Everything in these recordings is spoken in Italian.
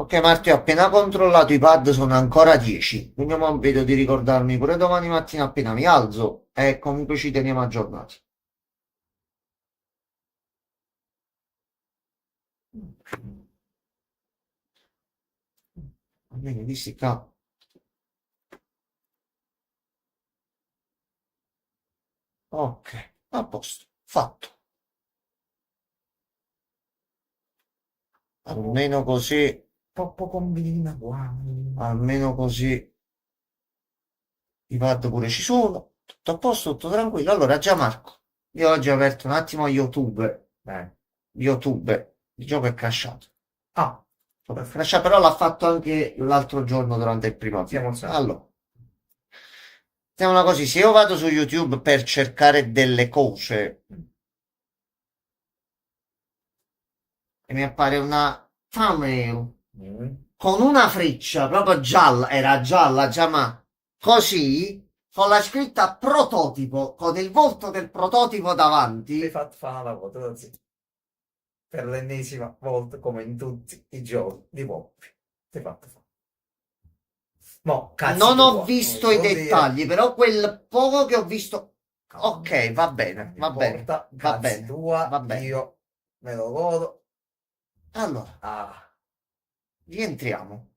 Ok Marti, ho appena controllato i pad, sono ancora 10, quindi mo vedo di ricordarmi pure domani mattina appena mi alzo e comunque ci teniamo aggiornati. Almeno di sti qua. Ok, a posto, fatto. Almeno così, Troppo combina qua. almeno così i pad pure ci sono. Tutto a posto, tutto tranquillo. Allora, già Marco, io oggi ho aperto un attimo YouTube. Eh. YouTube, il gioco è crashato. Ah, Crashato, però l'ha fatto anche l'altro giorno durante il primo siamo avvio. alzati. Allora, mettiamola così, se io vado su YouTube per cercare delle cose e mi appare una thumbnail Mm. con una freccia proprio gialla, era gialla già, ma così, con la scritta prototipo, con il volto del prototipo Ti hai davanti. fatto fare la foto così. Per l'ennesima volta, come in tutti i giochi di Poppy. Ti hai fatto fare. Mo, cazzi Non ho tua, non mi visto i so dire. dettagli, però quel poco che ho visto. Ok, va Non bene, mi va bene, importa, va cazzi bene, va tua, bene. io me lo godo. Allora, Ah, rientriamo.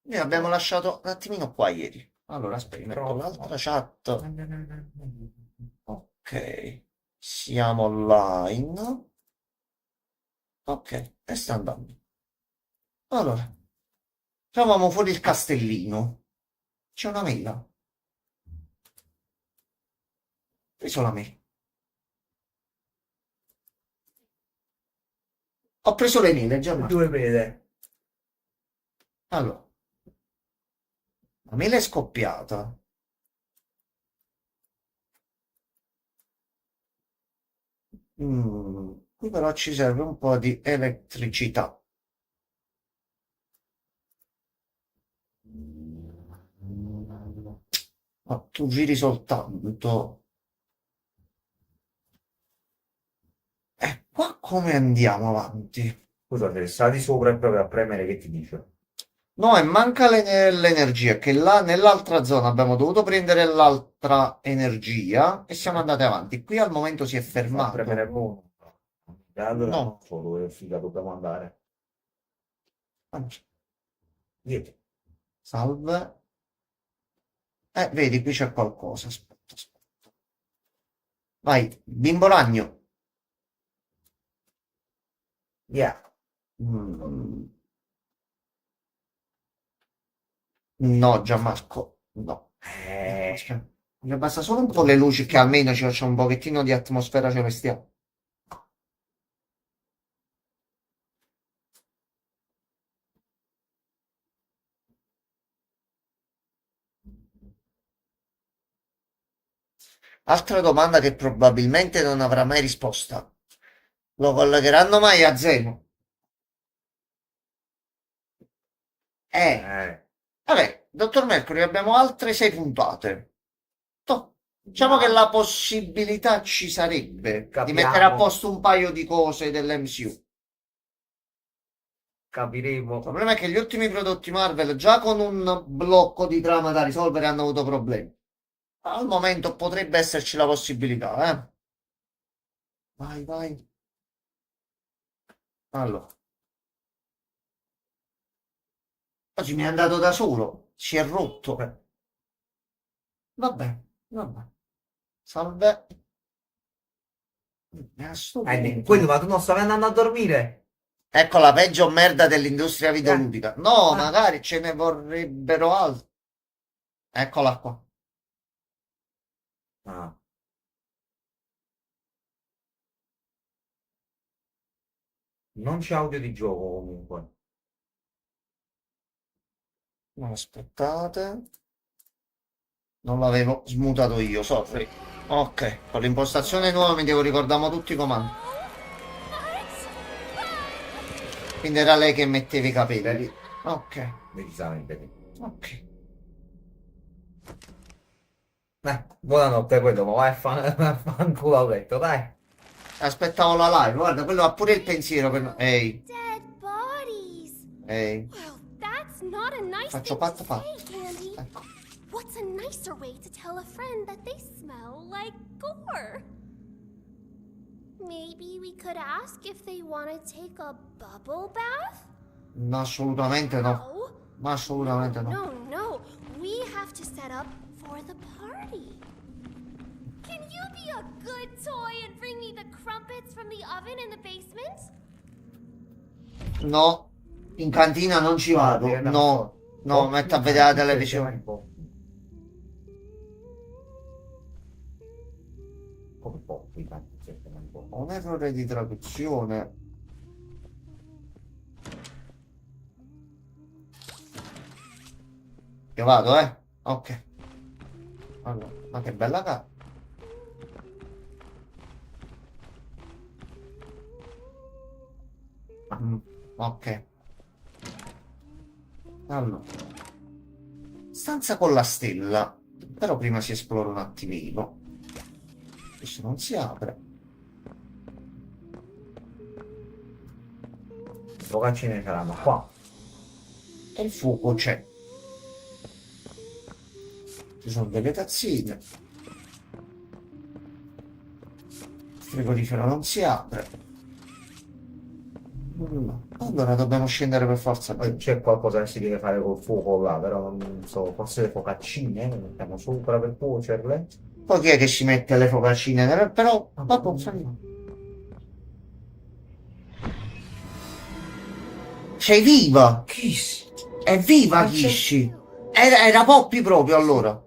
Noi abbiamo troppo, lasciato un attimino qua ieri. Allora, aspetta, metto l'altra troppo. chat. Ok, siamo online. Ok, e sta andando. Allora, trovavamo fuori il castellino. C'è una mela. Ho preso la mela. Ho preso le mele, Gianmarco. Due vede. Allora, la mela è scoppiata. Qui però ci serve un po' di elettricità. Ma tu giri soltanto. E qua come andiamo avanti? Scusa, se sali sopra e provi a premere che ti dice? No, e manca l'energia, che là nell'altra zona abbiamo dovuto prendere l'altra energia e siamo andati avanti. Qui al momento si è Fa premere fermato. buono. E allora non No, so dove figa dobbiamo andare. anzi, Dietro. salve. Vedi, qui c'è qualcosa. Aspetta, aspetta. Vai, bimbo ragno. Yeah. Mm, no, Gianmarco, no. Eh, Aspetta. Mi basta solo un po' le luci che almeno ci faccia un pochettino di atmosfera celestiale. Altra domanda che probabilmente non avrà mai risposta. Lo collegheranno mai a Zeno? Eh, eh, vabbè, dottor Mercury, abbiamo altre 6 puntate. Toh, diciamo che vediamo. la possibilità ci sarebbe di mettere a Capiamo. posto un paio di cose dell'MCU. Il Capiremo. problema è che gli ultimi prodotti Marvel, già con un blocco di trama da risolvere, hanno avuto problemi. Al momento potrebbe esserci la possibilità, eh. Vai, vai. Allora, oggi mi è andato da solo, si è Eh, rotto. Vabbè, vabbè. Salve. A sto quello, punto. ma tu non stavi andando a dormire? Ecco la peggio merda dell'industria Eh, videoludica. No, ah, magari ce ne vorrebbero altri. Eccola qua. ah, non c'è audio di gioco comunque. No, aspettate. Non l'avevo smutato io, sorry. Ok, con l'impostazione nuova mi devo ricordare tutti i comandi. Quindi era lei che metteva i Beh, capelli. Ok, decisamente. ok. Buonanotte, quello, ma vai a a fanculo a letto, dai. Aspettavo la live, guarda, quello ha pure il pensiero per. Ehi, Dead bodies. ehi. Well, That's not a nice Faccio thing patto to fatto. say, Candy. Ecco. What's a nicer way to tell a friend that they smell like gore? Maybe we could ask if they want to take a bubble bath? No, assolutamente no. No. Ma assolutamente no. No, no. We have to set up for the party. Can you be a good toy and bring me the crumpets from the oven in the basement? No, in cantina non ci vado. No, no, metto a vedere la televisione. Come può? Un po'. Un errore di traduzione. Io vado, ok. Allora, ma che bella carta. Ok. Allora. Stanza con la stella. Però prima si esplora un attimino. Questo non si apre. Focaccine saranno qua. E il fuoco c'è. Ci sono delle tazzine. Il frigorifero non si apre. Allora dobbiamo scendere per forza giù. C'è qualcosa che si deve fare col fuoco là, però non so, forse le focaccine, le mettiamo sopra per cuocerle. Poi chi è che ci mette le focaccine? Però dopo sei viva! Kiss! È viva Kishi! Era Poppy proprio allora.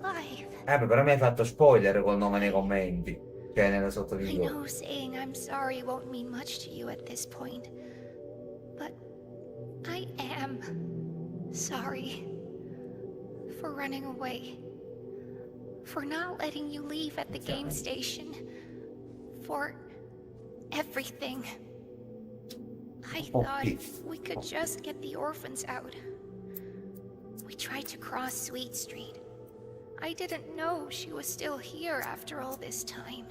Alive. Però mi hai fatto spoiler col nome nei commenti, cioè nella I sottotitolo. know saying I'm sorry won't mean much to you at this point, but I am sorry for running away, for not letting you leave at the game station, for everything. I thought we could just get the orphans out. We tried to cross Sweet Street. I didn't know she was still here after all this time.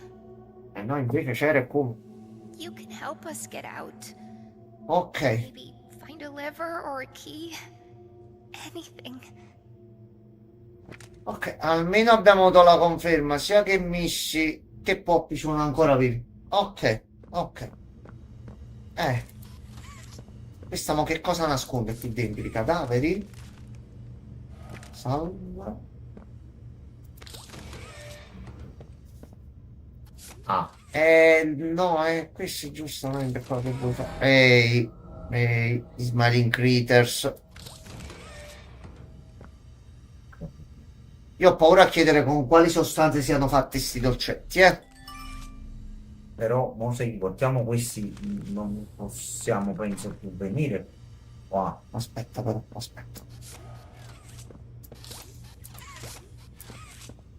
E no, invece c'era come. You can help us get out. Ok. Maybe find a lever or a key. Anything. Ok, almeno abbiamo avuto la conferma sia che Missy che Poppy sono ancora vivi. Ok, ok. Questa mo che cosa nasconde qui dentro? I cadaveri? Salva. Ah, No, questo è giustamente quello che vuoi fare. Ehi, Smiling Critters. Io ho paura a chiedere con quali sostanze siano fatti sti dolcetti, però mo se importiamo questi non possiamo penso più venire qua. Aspetta però, aspetta.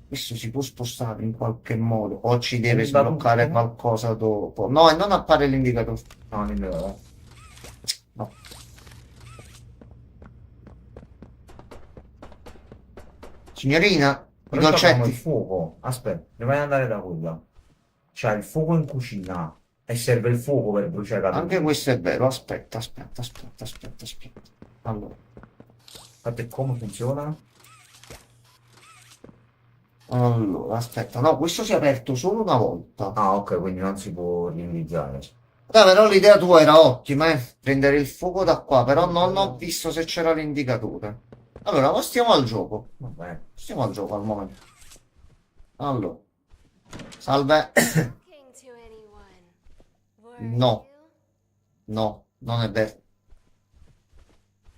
Questo si può spostare in qualche modo o ci deve sbloccare qualcosa dopo. No, e non appare l'indicatore. No, nemmeno. No. Signorina, i Però abbiamo il dolcetti. fuoco. Aspetta, prima di andare da quella. C'è il fuoco in cucina e serve il fuoco per bruciare la Anche luce. questo è vero. Aspetta. Allora. Infatti come funziona? Allora, aspetta. No, questo si è aperto solo una volta. Ah, ok, quindi non si può riutilizzare. Però l'idea tua era ottima, prendere il fuoco da qua, però non ho visto se c'era l'indicatore. Allora, ma stiamo al gioco. Vabbè. Stiamo al gioco al momento. Allora. Salve. Talking to anyone. Were No. you? No, non è vero.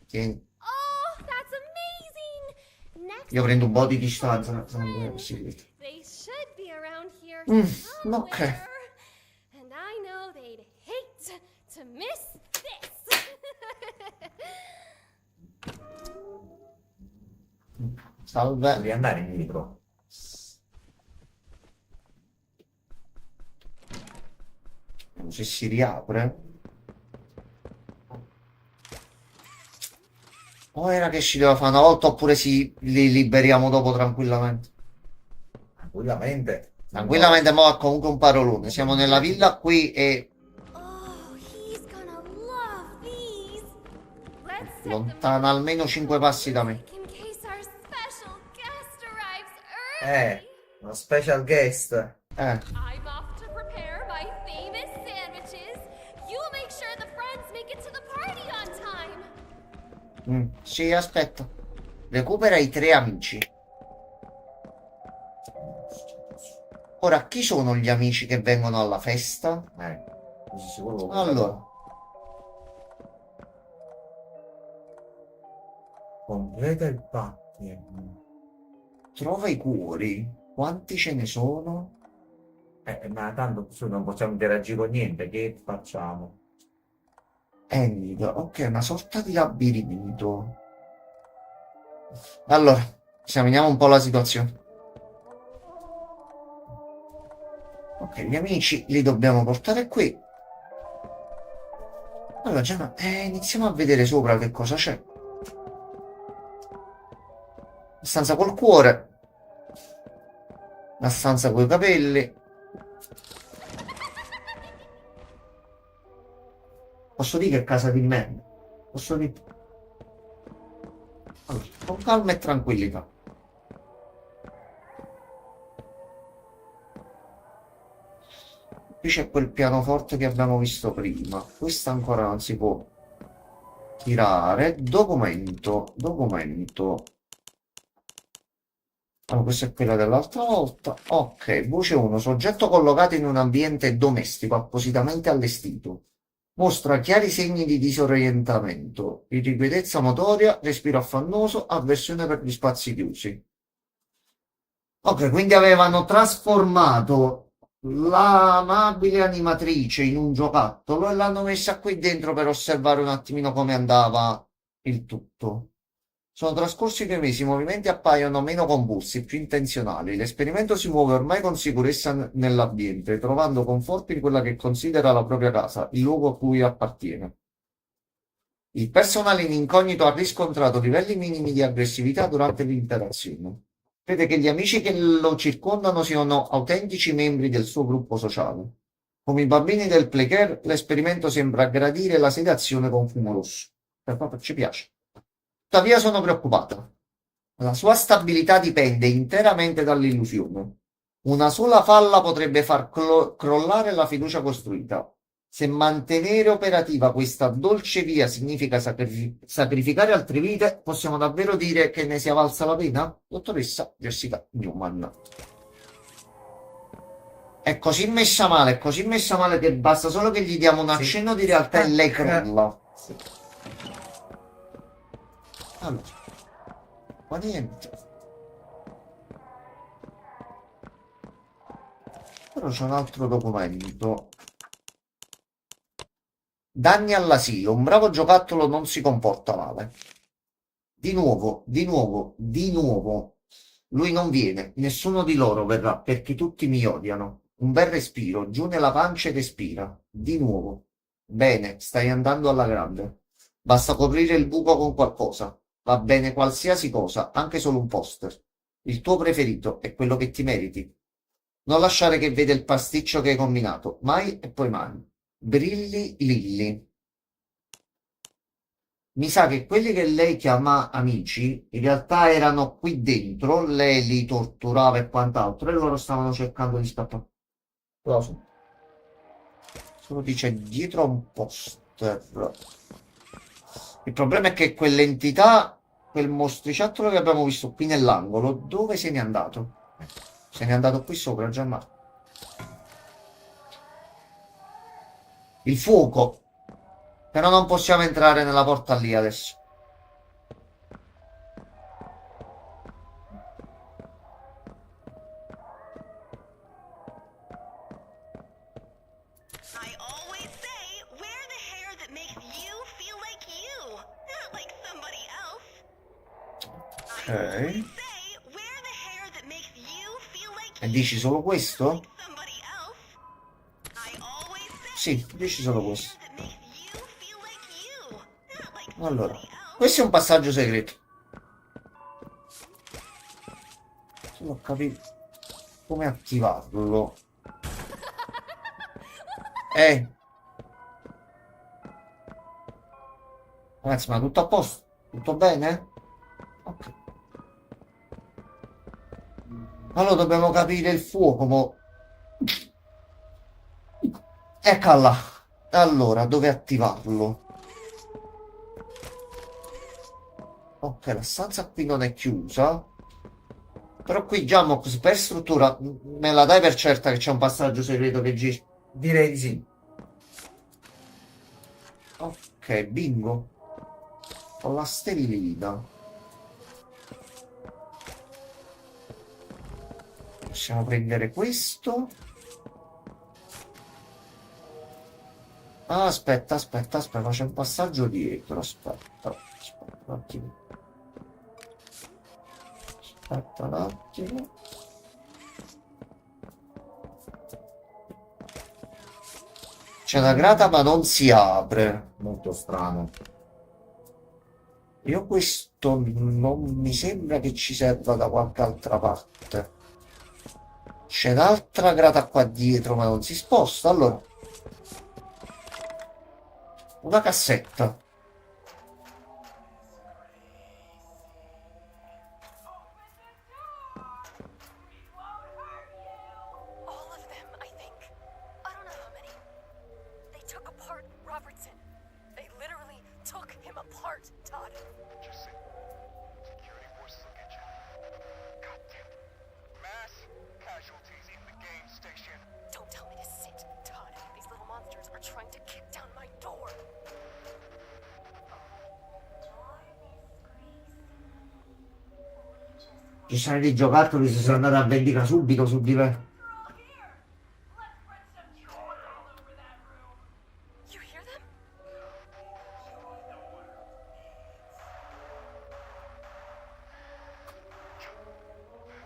Tieni. Oh, that's amazing! Next Io prendo un po' di time, distanza. find non è friends. possibile. They should be around here ok. somewhere. And I know they'd hate to miss this. Salve. Devi andare indietro. Vediamo se si riapre. O era che ci deve fare una volta oppure li liberiamo dopo tranquillamente. Tranquillamente. Tranquillamente, mo ha comunque un parolone. Siamo nella villa qui e Oh, he's gonna love these. Let's set them Lontana almeno 5 passi da me. in case our special guest arrives early. Una special guest. I'm off to prepare my famous sandwiches. You make sure the friends make it to the party on time. Sì, aspetta. Recupera i 3 amici. Ora, chi sono gli amici che vengono alla festa? Così sicuro. Allora, Completa il pattern. trova i cuori. Quanti ce ne sono? Ma tanto su non possiamo interagire con niente, che facciamo? End. Ok, una sorta di labirinto. Allora, esaminiamo un po' la situazione. Ok, gli amici li dobbiamo portare qui. Allora, Gianna, iniziamo a vedere sopra che cosa c'è. La stanza col cuore. La stanza coi capelli. Posso dire che è casa di merda. Posso dire. Allora, con calma e tranquillità. Qui c'è quel pianoforte che abbiamo visto prima. Questo ancora non si può tirare. Documento. Allora, questa è quella dell'altra volta. Ok, voce 1. Soggetto collocato in un ambiente domestico appositamente allestito. Mostra chiari segni di disorientamento, irrequietezza motoria, respiro affannoso, avversione per gli spazi chiusi. Ok, quindi avevano trasformato l'amabile animatrice in un giocattolo e l'hanno messa qui dentro per osservare un attimino come andava il tutto. Sono trascorsi 2 mesi, i movimenti appaiono meno convulsi, più intenzionali. L'esperimento si muove ormai con sicurezza nell'ambiente, trovando conforto in quella che considera la propria casa, il luogo a cui appartiene. Il personale in incognito ha riscontrato livelli minimi di aggressività durante l'interazione. Crede che gli amici che lo circondano siano autentici membri del suo gruppo sociale. Come i bambini del playcare, l'esperimento sembra gradire la sedazione con fumo rosso. Proprio ci piace. Tuttavia sono preoccupata. La sua stabilità dipende interamente dall'illusione. Una sola falla potrebbe far crollare la fiducia costruita. Se mantenere operativa questa dolce via significa sacrificare altre vite, possiamo davvero dire che ne sia valsa la pena? Dottoressa Jessica Newman. È così messa male che basta solo che gli diamo un accenno di realtà e lei crolla. Sì. Allora, qua niente. Però c'è un altro documento. Danni all'asilo. Un bravo giocattolo non si comporta male. Di nuovo. Lui non viene. Nessuno di loro verrà perché tutti mi odiano. Un bel respiro. Giù nella pancia e respira. Di nuovo. Bene, stai andando alla grande. Basta coprire il buco con qualcosa. Va bene qualsiasi cosa, anche solo un poster. Il tuo preferito è quello che ti meriti. Non lasciare che veda il pasticcio che hai combinato. Mai e poi mai. Brilli Lilli. Mi sa che quelli che lei chiama amici, in realtà erano qui dentro, lei li torturava e quant'altro, e loro stavano cercando di scappare. Cosa? Solo dice dietro a un poster. Il problema è che quell'entità, quel mostriciattolo che abbiamo visto qui nell'angolo, dove se n'è andato? Se n'è andato qui sopra, Gianmarco. Il fuoco. Però non possiamo entrare nella porta lì adesso. I always say, wear the hair that makes you feel like you, not like somebody else. I always say, wear the hair that makes you feel like E dici solo questo? like somebody else. I always say, Sì, dici solo questo. that makes you feel like you, not like Allora, somebody else. questo è un passaggio segreto. Non ho capito come attivarlo. Ragazzi, ma tutto a posto? Tutto bene? Ok. Allora dobbiamo capire il fuoco, mo. Eccola. Allora, dove attivarlo? Ok, la stanza qui non è chiusa. Però qui già, Mox, per struttura, me la dai per certa che c'è un passaggio segreto che gira? Direi di sì. Ok, bingo. Con la stellina. Possiamo prendere questo. Ah, aspetta, c'è un passaggio dietro. Aspetta un attimo. Aspetta un attimo. C'è una grata ma non si apre. Molto strano. Io questo non mi sembra che ci serva da qualche altra parte. C'è un'altra grata qua dietro ma non si sposta. Allora, una cassetta. All of them, I think. I don't know how many. They took apart Robertson. They literally took him apart, Todd. Just sit. Security forces will get you. God damn it. Mass casualties in the game station. Don't tell me to sit, Todd. These little monsters are trying to kick down my door. Ci sono dei giocattoli, si sono andati a vendicare subito su di me. You hear them?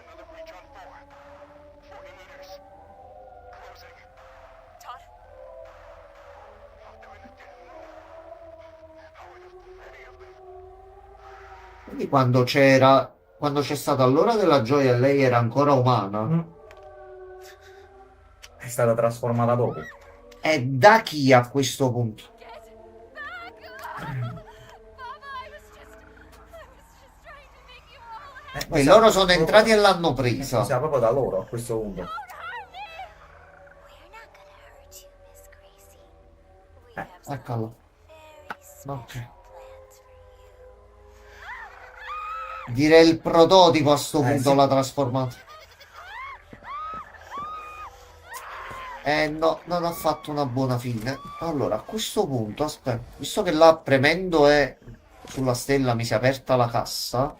Another breach on 4. 40 meters. Closing. Todd? Oh, they're in the damn room. How are there many of them? Quindi quando c'è stata l'ora della gioia, lei era ancora umana. È stata trasformata dopo. E da chi a questo punto? Get back! Mama, I was just trying to make you all happy. Poi loro sono entrati e l'hanno presa. Siamo proprio da loro a questo punto. Don't hurt me! We're not gonna hurt you, Miss Gracie. We have some Eccolo. very special Ok. plans for you. Direi il prototipo a sto punto Sì. l'ha trasformato. No, non ha fatto una buona fine. Allora, a questo punto, aspetta, visto che là premendo è sulla stella mi si è aperta la cassa.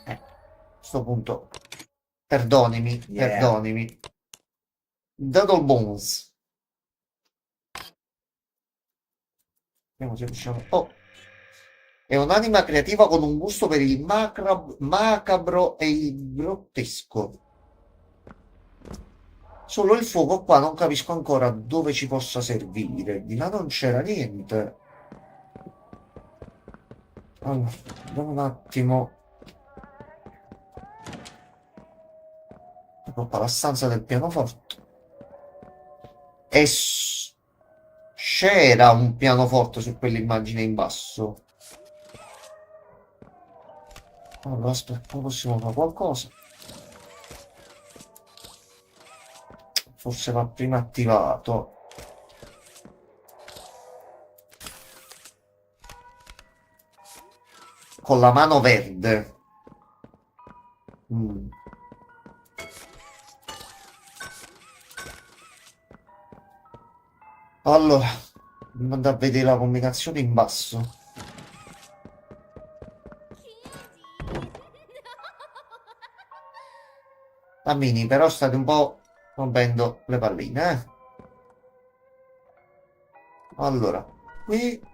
A questo punto, perdonimi, Yeah. perdonimi. Doodle Bones. Vediamo se riusciamo. Oh! È un'anima creativa con un gusto per il macabro e il grottesco. Solo il fuoco qua non capisco ancora dove ci possa servire. Di là non c'era niente. Allora, vediamo un attimo. Ecco qua la stanza del pianoforte. E c'era un pianoforte su quell'immagine in basso. Allora, aspetta, possiamo fare qualcosa. Forse va prima attivato. Con la mano verde. Allora, andiamo andare a vedere la combinazione in basso. Bambini, però state un po' rompendo le palline, eh? Allora, qui.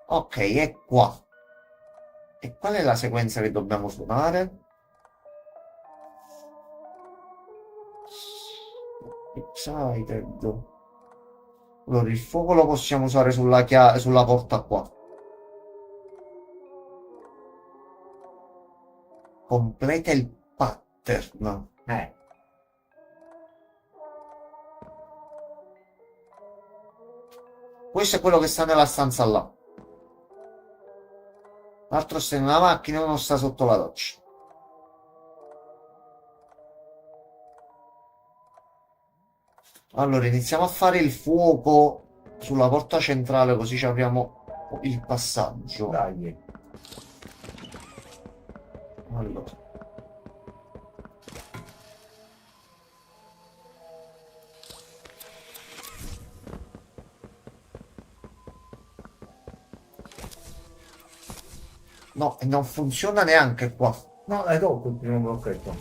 Ok, è qua. E qual è la sequenza che dobbiamo suonare? Excited. Allora, il fuoco lo possiamo usare sulla porta qua. Completa il pattern. Questo è quello che sta nella stanza là. L'altro sta in una macchina e uno sta sotto la doccia. Allora, iniziamo a fare il fuoco sulla porta centrale, così ci apriamo il passaggio. Dai. Allora. No, e non funziona neanche qua. No, è dopo il primo blocchetto.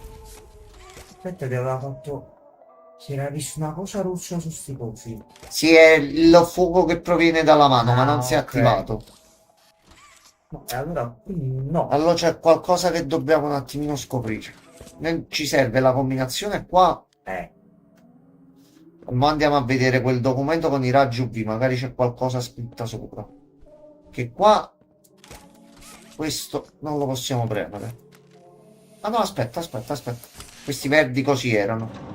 Aspetta, che aveva fatto... Si era visto una cosa rossa su sti cosi. Sì, è il fuoco che proviene dalla mano, ma non si è ok. attivato. No, e allora, quindi no. Allora c'è qualcosa che dobbiamo un attimino scoprire. Ci serve la combinazione qua. Ma andiamo a vedere quel documento con i raggi UV, magari c'è qualcosa scritto sopra. Che qua questo non lo possiamo premere. Ah no, aspetta. Questi verdi così erano.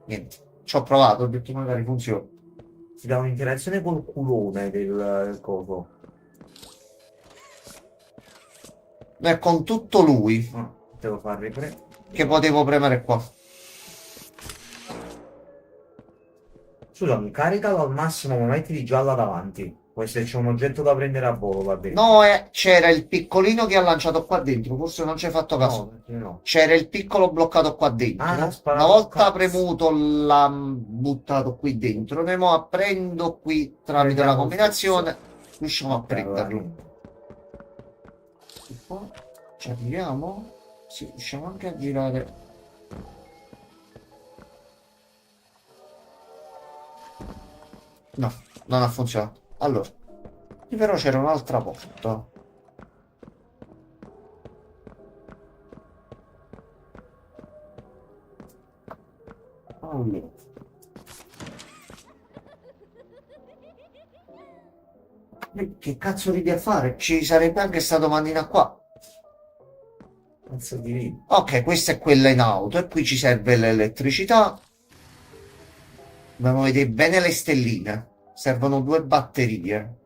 Niente, ci ho provato, ho detto magari funziona. Si dà un'interazione col culone del coso. È con tutto lui Devo far riprendere. che potevo premere qua. Scusami, caricalo al massimo, ma mettili già là davanti. Poi se c'è un oggetto da prendere a volo, va bene. No, c'era il piccolino che ha lanciato qua dentro, forse non ci hai fatto caso. No, perché no. C'era il piccolo bloccato qua dentro. Ah, sparato Una volta cazzo. premuto l'ha buttato qui dentro. Noi mo apprendo qui tramite Prendiamo la combinazione. Riusciamo a Ok, allora, prenderlo. E poi ci arriviamo. Sì, riusciamo anche a girare. No, non ha funzionato. Allora, qui però c'era un'altra porta. Allora. Che cazzo ridi a fare? Ci sarebbe anche sta domandina qua. Cazzo di lì. Ok, questa è quella in auto e qui ci serve l'elettricità. Dobbiamo vedere bene le stelline. Servono 2 batterie.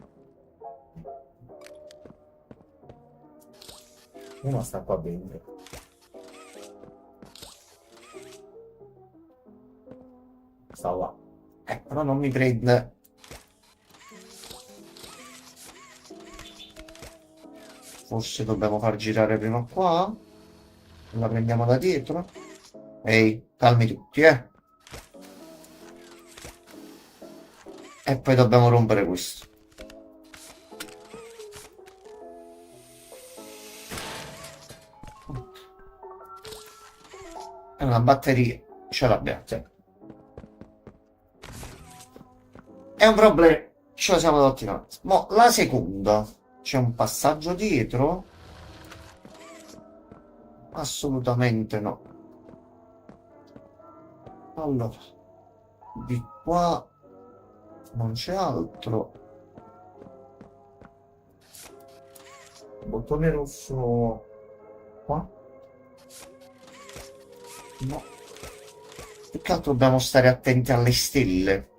Uno sta qua dentro. Sta là. Però non mi prende. Forse dobbiamo far girare prima qua. La prendiamo da dietro. Ehi, calmi tutti, eh. E poi dobbiamo rompere questo. È una batteria. Ce l'abbiamo. Cioè, È un problema. Ce lo siamo dotti noi. Mo, la seconda. C'è un passaggio dietro? Assolutamente no. Allora, di qua non c'è altro. bottone rosso qua. No. Più che altro dobbiamo stare attenti alle stelle.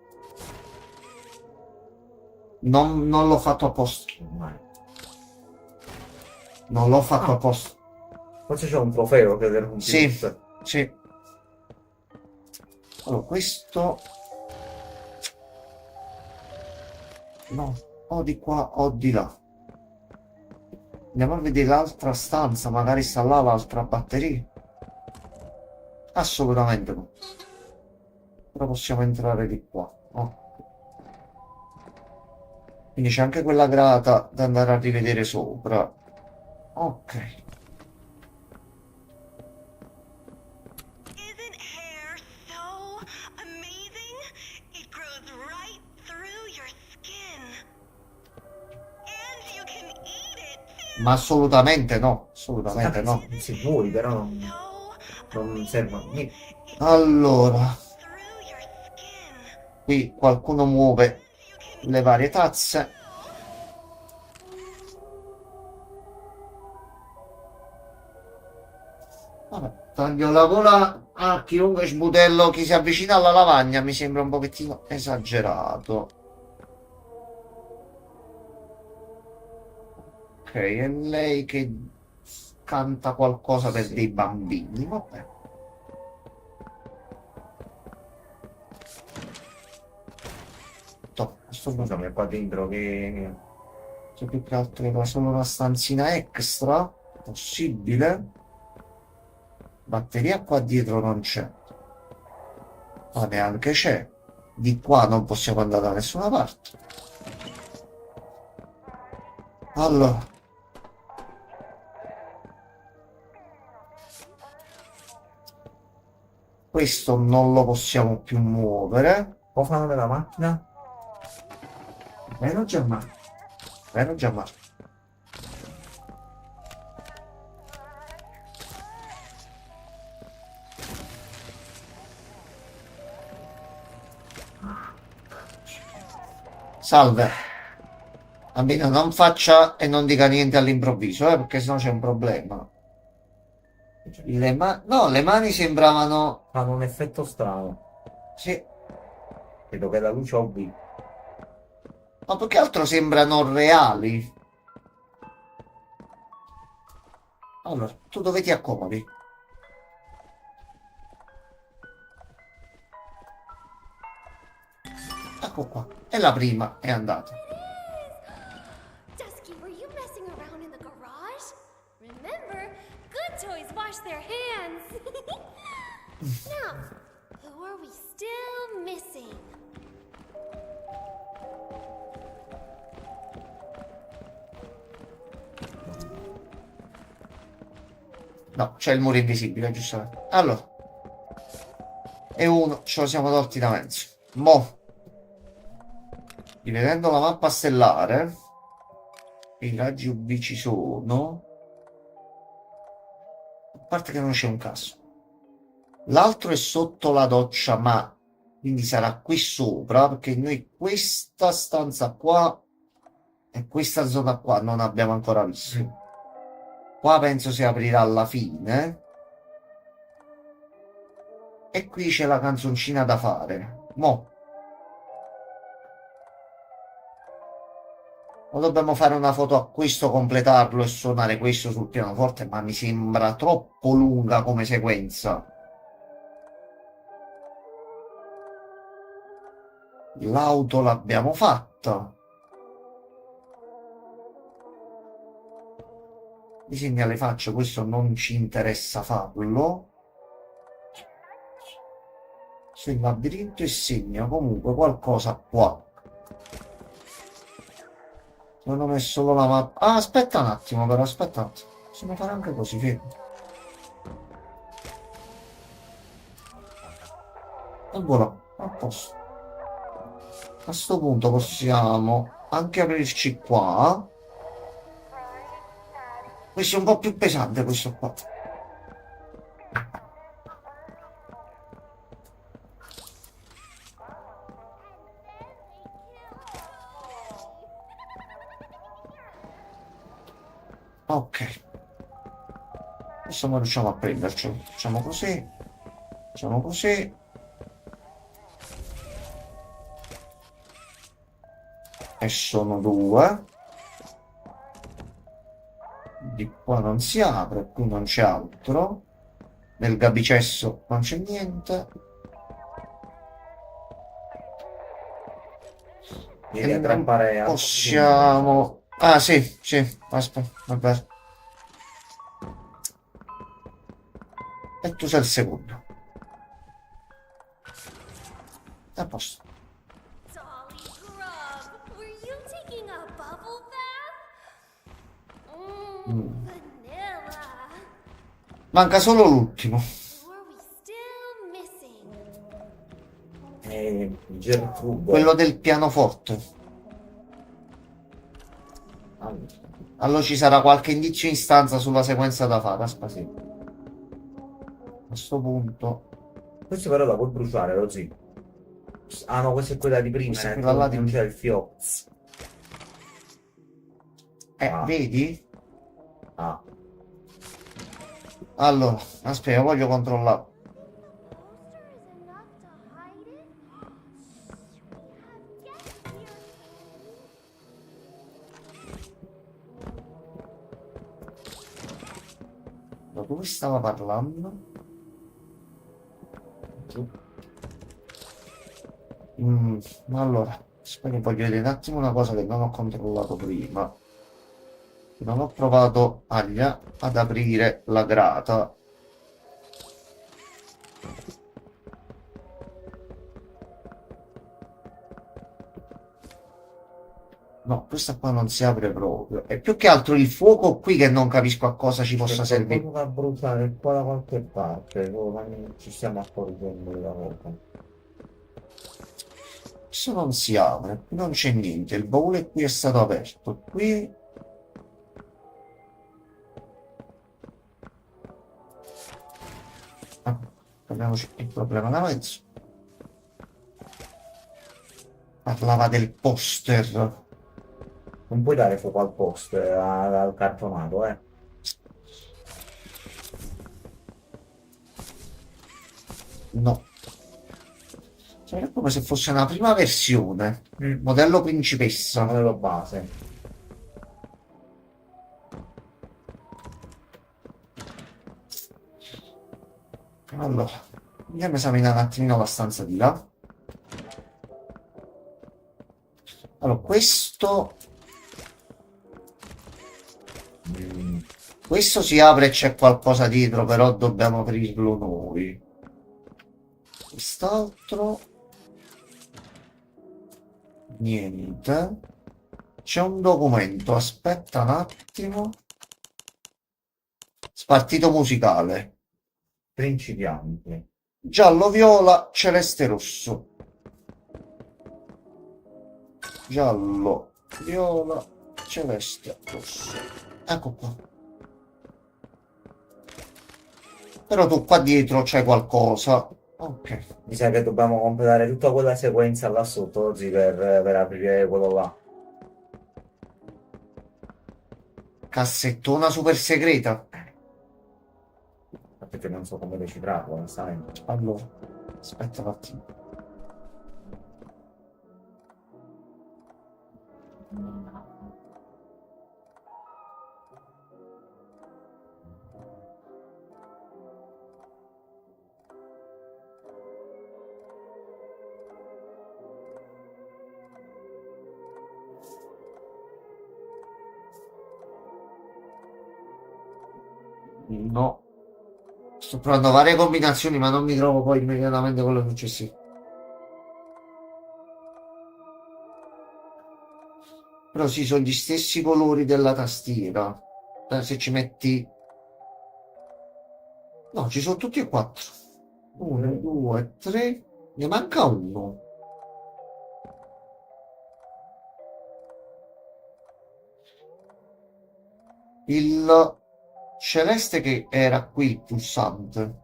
Non l'ho fatto apposta. Non l'ho fatto apposta. Forse c'è un trofeo che deve Sì, sì. Allora, questo... No, o di qua o di là. Andiamo a vedere l'altra stanza, magari sta là l'altra batteria. Assolutamente no. Però possiamo entrare di qua. Oh. Quindi c'è anche quella grata da andare a rivedere sopra. Ok. Isn't hair so amazing? It grows right through your skin. And you can eat it too. Ma assolutamente no. Assolutamente no. Si muori, però non So serve a niente. Allora, through your skin. qui qualcuno muove le varie tazze. Vabbè, taglio la gola a chiunque sbudello chi si avvicina alla lavagna mi sembra un pochettino esagerato. Ok, è lei che canta qualcosa per dei bambini, vabbè. Top, a sto punto Scusami, qua dentro che... c'è più che altro era solo una stanzina extra, possibile. Batteria qua dietro non c'è, ma neanche c'è. Di qua non possiamo andare da nessuna parte. Allora, questo non lo possiamo più muovere. Può fare della macchina? Meno Gianmarco. Meno Gianmarco. Salve. Bambino, non faccia e non dica niente all'improvviso, perché sennò c'è un problema. No, le mani sembravano... Fanno un effetto strano. Sì, Vedo che la luce OB. ma più che altro sembrano reali. Allora, tu dove ti accomodi? Ecco qua. E la prima è andata. Dusky, were you messing around in the garage? Remember, good toys wash their hands. Now, who are we still missing? No, c'è il muro invisibile, giustamente. Allora. E uno ce lo siamo tolti da mezzo. Mo. Rivedendo la mappa stellare. I raggi UV ci sono. A parte che non c'è un caso. L'altro è sotto la doccia, ma quindi sarà qui sopra, perché noi questa stanza qua e questa zona qua non abbiamo ancora visto. Qua penso si aprirà alla fine. E qui c'è la canzoncina da fare. Mo. O dobbiamo fare una foto a questo, completarlo e suonare questo sul pianoforte, ma mi sembra troppo lunga come sequenza. L'auto l'abbiamo fatta. Disegna le facce, questo non ci interessa farlo. Sul labirinto e segna comunque qualcosa qua. Non ho messo solo la mappa. Ah, aspetta un attimo, però, aspetta un attimo. Possiamo fare anche così, fermo. E voilà, a posto. A sto punto possiamo anche aprirci qua. Questo è un po' più pesante, questo qua. Ok. Adesso non riusciamo a prendercelo. Facciamo così. Facciamo così. E sono due. Di qua non si apre, qui non c'è altro. Nel gabicesso non c'è niente. Devi aggrappare a... Possiamo... Ah, sì, sì, aspetta, vabbè. E tu sei il secondo. A posto. Dolly Grub, were you taking a bubble bath? Vanilla. Manca solo l'ultimo. Who are we still missing? Gertrude. Quello del pianoforte. Allora ci sarà qualche indizio in stanza sulla sequenza da fare. Aspetta, sì. A sto punto... Questo però la puoi bruciare, lo sì. Ah no, questa è quella di prima, Questa è ne quella là di non prima. c'è il Fioz. Ah. Vedi? Ah, Allora, aspetta, voglio controllare. Poster is enough to hide it? We have guests here. Da dove stava parlando? Allora, aspetta, voglio vedere un attimo una cosa che non ho controllato prima. Non ho provato ad aprire la grata. No, questa qua non si apre proprio. È più che altro il fuoco qui che non capisco a cosa ci possa c'è servire. qualcosa da bruciare qua da qualche parte, ma non ci stiamo accorgendo della cosa. Questo non si apre, qui non c'è niente. Il baule qui è stato aperto. Qui ah, togliamoci il problema da mezzo. Parlava del poster. Non puoi dare fuoco al post, al cartonato, eh. No. Cioè, è come se fosse una prima versione. Mm. Modello principessa. Modello base. Allora, andiamo a esaminare un attimino la stanza di là. Allora, questo si apre e c'è qualcosa dietro, però dobbiamo aprirlo noi. Quest'altro niente. C'è un documento, aspetta un attimo. Spartito musicale. Principianti. Giallo, viola, celeste, rosso. Giallo, viola, celeste, rosso. Ecco qua. Però tu qua dietro c'è qualcosa. Ok. Mi sa che dobbiamo completare tutta quella sequenza là sotto oggi per aprire quello là. Cassettona super segreta. Perché non so come decifrarlo, onestamente. Allora, aspetta un attimo. No. Sto provando varie combinazioni, ma non mi trovo poi immediatamente quello successivo. Però sì, sono gli stessi colori della tastiera. Se ci metti... No, ci sono tutti e quattro. 1, 2, 3. Ne manca uno. Il celeste che era qui il pulsante.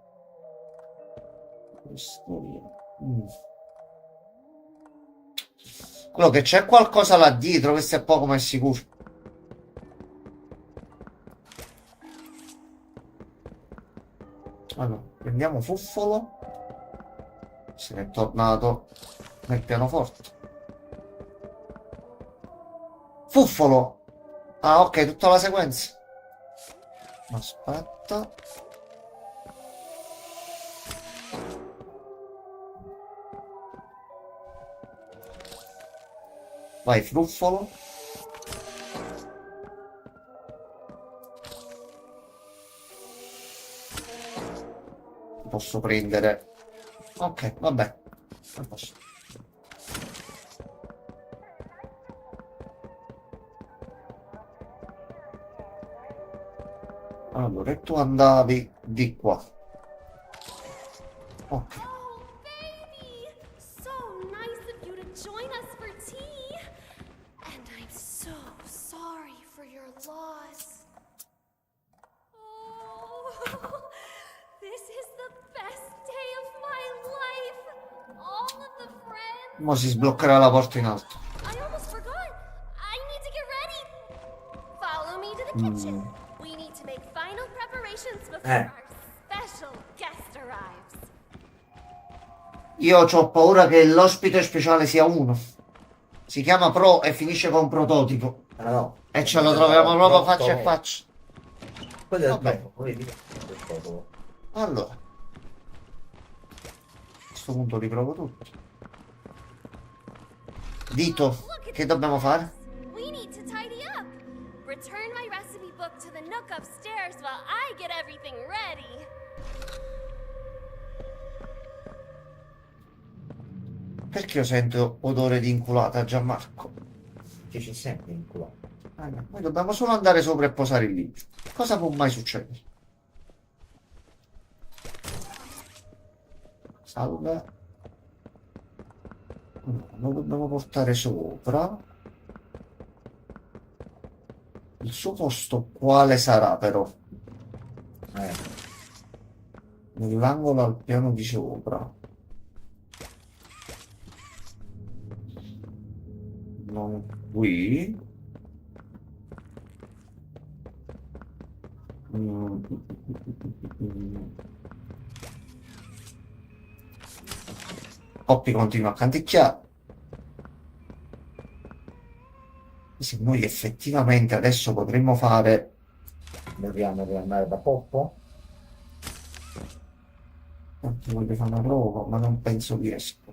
Allora che c'è qualcosa là dietro, questo è poco ma è sicuro. Allora, prendiamo Fuffolo. Se ne è tornato nel pianoforte. Fuffolo! Ah, ok, tutta la sequenza. Aspetta. Vai, Fruffolo. Posso prendere. Ok, vabbè. Non posso. Allora, e tu andavi di qua. Ok. Oh, baby! So nice of you to join us for tea. And I'm so sorry for your loss. Oh, this is the best day of my life. All of the friends Mo si sbloccherà la porta in alto. I almost forgot. I need to get ready. Follow me to the Mm. kitchen. We need to make final preparations before Eh. our special guest arrives. Io ho paura che l'ospite speciale sia uno. Si chiama Pro e finisce con prototipo. Ah no. E ce lo troviamo proprio faccia a no. faccia. Quello è il Vabbè. dopo, vedi? Il dopo. Allora. A questo punto li provo tutti. Dito, Look at che dobbiamo fare? this. We need to tidy up. Return my recipe book to the nook upstairs while I get everything ready. Perché io sento odore di inculata, Gianmarco? Che c'è sempre in culo. No, noi dobbiamo solo andare sopra e posare il libro. Cosa può mai succedere? Salve. Lo dobbiamo portare sopra. Il suo posto quale sarà però? Nell'angolo al piano di sopra. Non qui. Mm. Poppy continua a canticchiare. Se noi effettivamente adesso potremmo fare... Dobbiamo riandare da Poppo? Voglio fare una prova, ma non penso riesco.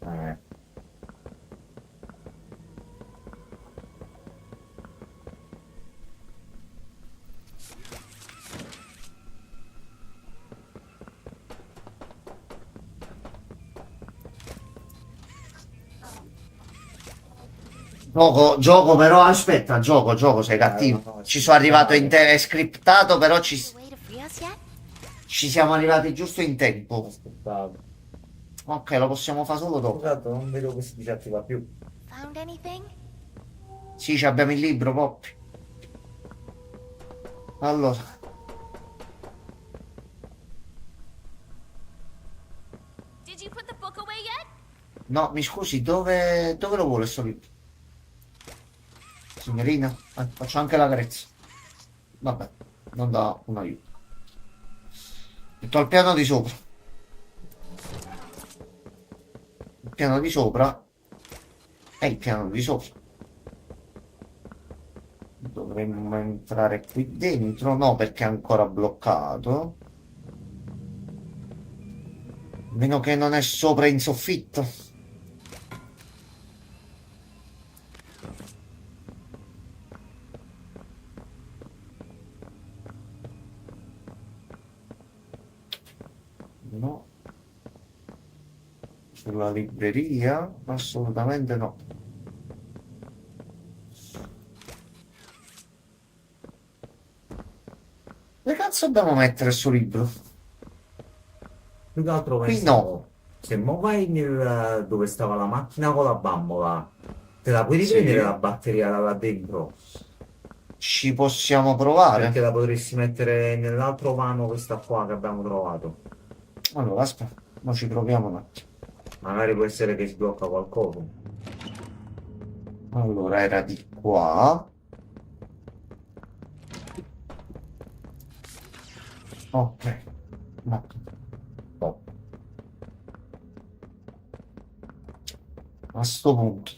Eh. Gioco però, aspetta, gioco, sei cattivo. no, Ci sì, sono arrivato no. in te, è scriptato, però Way to free us yet? ci siamo arrivati giusto in tempo. Aspettavo. Ok, lo possiamo fare solo dopo. Scusate, non vedo che si disattiva più. Found anything? Sì, ci abbiamo il libro, Poppy. Allora, Did you put the book away yet? no, mi scusi, dove lo vuole sto libro? Signorina, faccio anche la carezza. Vabbè, non dà un aiuto. Metto al piano di sopra. Il piano di sopra è il piano di sopra. Dovremmo entrare qui dentro, no, perché è ancora bloccato. A meno che non è sopra in soffitto. No. Sulla libreria? Assolutamente no. Dove cazzo dobbiamo mettere sto libro? Più che altro Qui pensavo, se mo vai dove stava la macchina con la bambola, te la puoi Sì. riprendere la batteria da là dentro? Ci possiamo provare? Perché la potresti mettere nell'altro vano questa qua che abbiamo trovato. Allora, aspetta, ma ci proviamo un attimo. Magari può essere che sblocca qualcosa. Allora, era di qua. Ok. No. Oh. A sto punto.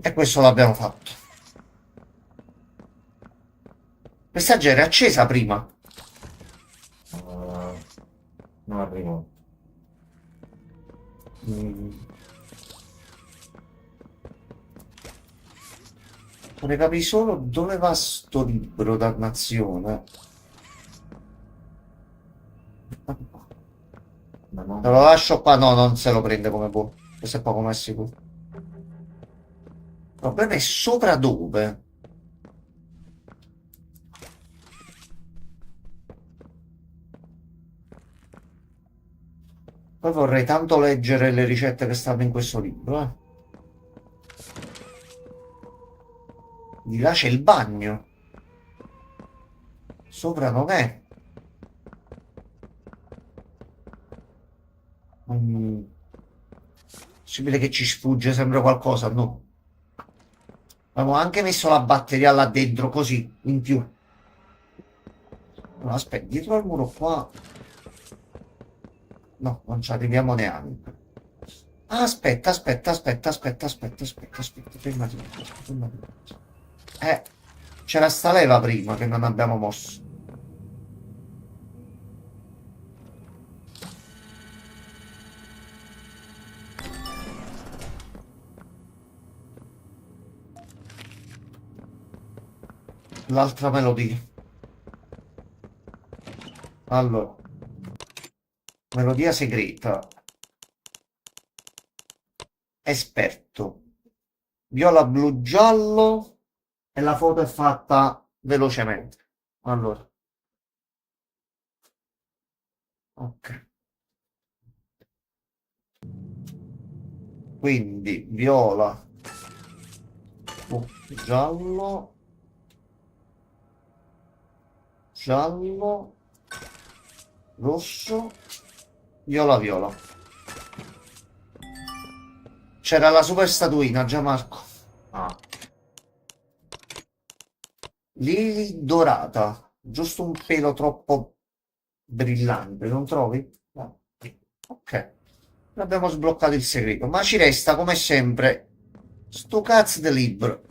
E questo l'abbiamo fatto. Questa già era accesa prima. Non arrivo. Mm. Vorrei capire solo dove va sto libro, dannazione. Ma no. Te lo lascio qua, no, non se lo prende come può. Questo è poco ma è sicuro. Il problema è sopra dove? Poi vorrei tanto leggere le ricette che stanno in questo libro, eh. Di là c'è il bagno. Sopra non è. Possibile che ci sfugge sempre qualcosa? No. Avevo anche messo la batteria là dentro, così, in più. No, aspetta, dietro al muro qua... No, non ci arriviamo neanche. Ah, aspetta, fermati, fermati. C'era sta leva prima che non abbiamo mosso. L'altra melodia. Allora, melodia segreta. Esperto. Viola, blu, giallo. E la foto è fatta velocemente. Allora. Ok. Quindi, viola. Giallo. Giallo. Rosso. Viola, viola. C'era la super statuina, già Marco. Ah. Lily dorata. Giusto un pelo troppo brillante, non trovi? No. Ok. Abbiamo sbloccato il segreto. Ma ci resta, come sempre, sto cazzo di libro.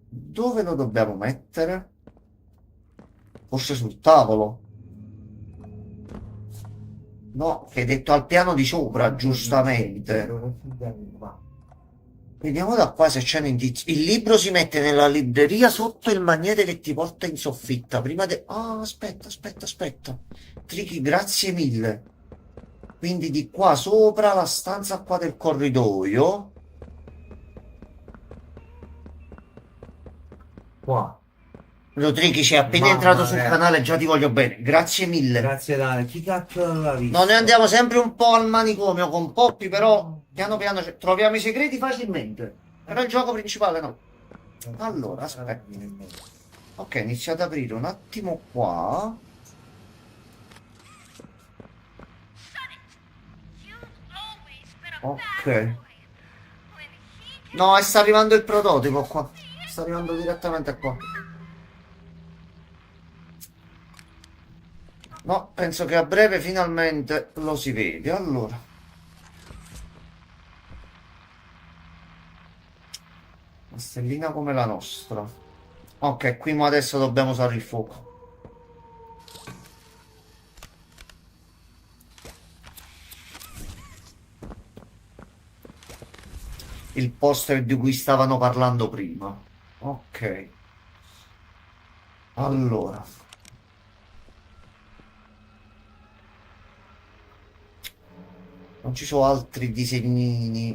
Dove lo dobbiamo mettere? Forse sul tavolo? No, che hai detto al piano di sopra, giustamente. Vediamo da qua se c'è un indizio. Il libro si mette nella libreria sotto il magnete che ti porta in soffitta. Prima de... Ah, aspetta. Tricky, grazie mille. Quindi di qua sopra la stanza qua del corridoio. Qua. Tricky, sei appena Mamma entrato sul mia. canale, già ti voglio bene. Grazie mille. Grazie Dani, chi cazzo l'aveva visto? No, noi andiamo sempre un po' al manicomio con Poppy, però piano piano troviamo i segreti facilmente. Però il gioco principale no. Allora, aspetta. Ok, inizio ad aprire un attimo qua. Ok. No, sta arrivando il prototipo qua. Sta arrivando direttamente qua. No, penso che a breve finalmente lo si vede. Allora. Una stellina come la nostra. Ok, qui ma adesso dobbiamo usare il fuoco. Il poster di cui stavano parlando prima. Ok. Allora. Non ci sono altri disegnini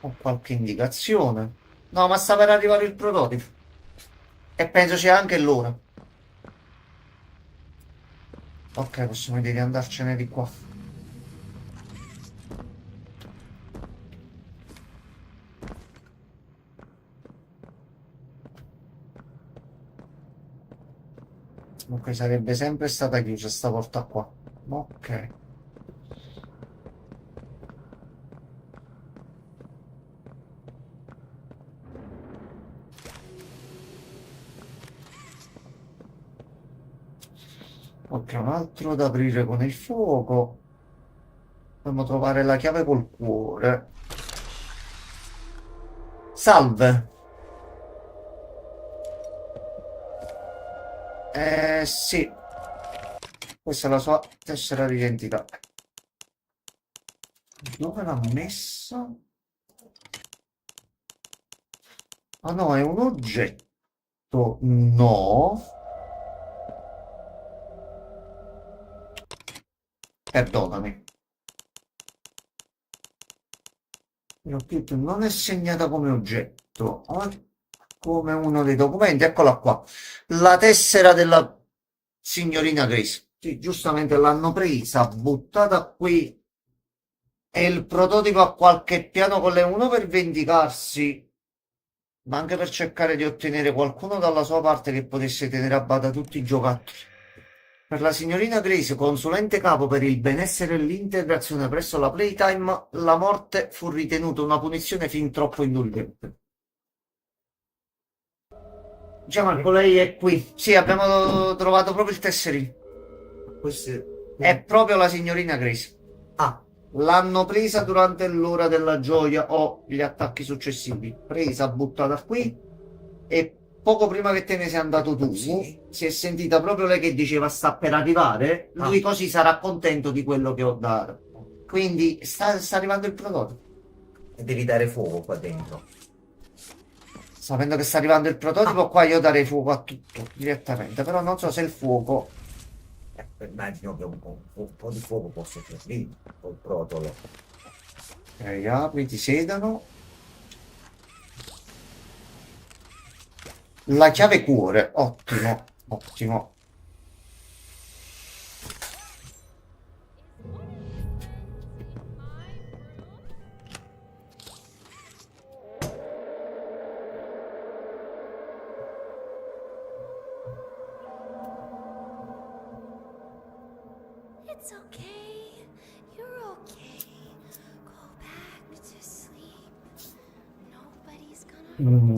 o qualche indicazione. No, ma sta per arrivare il prototipo. E penso sia anche l'ora. Ok, possiamo dire di andarcene di qua. Ok, sarebbe sempre stata chiusa sta porta qua. Ok. Ok, un altro da aprire con il fuoco. Dobbiamo trovare la chiave col cuore. Salve. Sì. Questa è la sua tessera d'identità. Dove l'ha messa? Ah no, è un oggetto. No. Perdonami. Non è segnata come oggetto, ma come uno dei documenti. Eccola qua. La tessera della signorina Grace. Sì, giustamente l'hanno presa, buttata qui e il prototipo ha qualche piano con le 1 per vendicarsi, ma anche per cercare di ottenere qualcuno dalla sua parte che potesse tenere a bada tutti i giocattoli. Per la signorina Grace, consulente capo per il benessere e l'integrazione presso la Playtime, la morte fu ritenuta una punizione fin troppo indulgente. Gianmarco, lei è qui. Sì, abbiamo trovato proprio il tesserino. Questo È proprio la signorina Grace. Ah, L'hanno presa durante l'ora della gioia o gli attacchi successivi. Presa, buttata qui e poco prima che te ne sei andato tu, Sì. si è sentita proprio lei che diceva sta per arrivare. Lui così sarà contento di quello che ho dato. Quindi sta arrivando il prototipo. e devi dare fuoco qua dentro. Sapendo che sta arrivando il prototipo, qua io darei fuoco a tutto direttamente. Però non so se il fuoco. Immagino che un po' di fuoco possa servire col protolo. Ok, apri, ti sedano. La chiave cuore, ottimo, ottimo. It's okay. You're okay. Go back to sleep. Nobody's gonna Mm.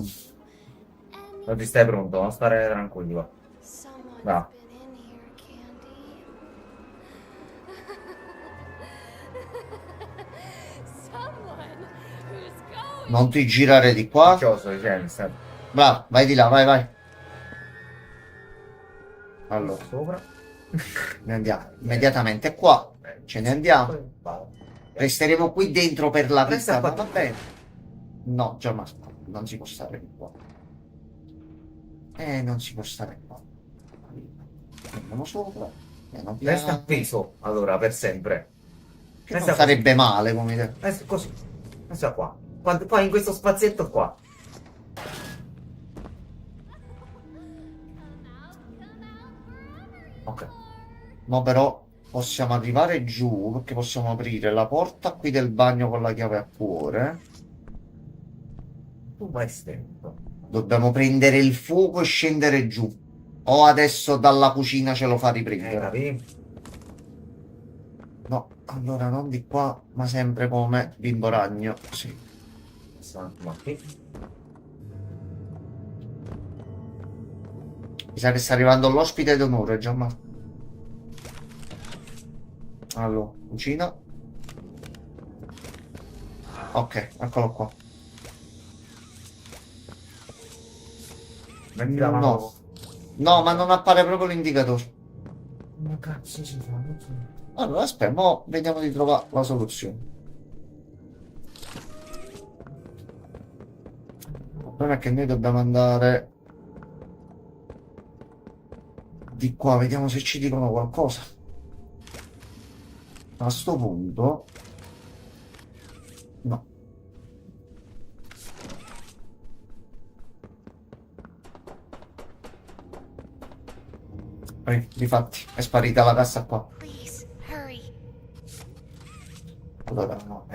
And Non ti stai pronto, non stare tranquillo. someone's Va. been in here, Candy. Someone who's going. Non ti girare di qua. Ciò sto dicendo, sta Bravo, vai di là, vai, vai. Allora, sopra. ne andiamo immediatamente qua. Ce ne andiamo. Va. Resteremo qui dentro per la Resta vista, qua. ma va bene. No, Gianmarco, non si può stare qua. Non si può stare qua. Andiamo sopra. Piano piano. Resta appeso, allora, per sempre. Che non Resta sarebbe male come idea. Resta così. Resta qua. Qua in questo spazietto qua. Ok. No, però possiamo arrivare giù perché possiamo aprire la porta qui del bagno con la chiave a cuore. Tu vai stento. Dobbiamo prendere il fuoco e scendere giù. O adesso dalla cucina ce lo fa riprendere. Capi? No, allora non di qua, ma sempre come bimbo ragno. Sì. Ma qui. Mi sa che sta arrivando l'ospite d'onore, Gianmarco. Allora, cucina. Ok, eccolo qua. Metti la mano. No. No, ma non appare proprio l'indicatore. Ma cazzo si fa? Non so. Allora, aspetta, mo vediamo di trovare la soluzione. Il problema è che noi dobbiamo andare di qua, vediamo se ci dicono qualcosa. A sto punto... No. Difatti, è sparita la cassa qua. Please, hurry. Allora, No,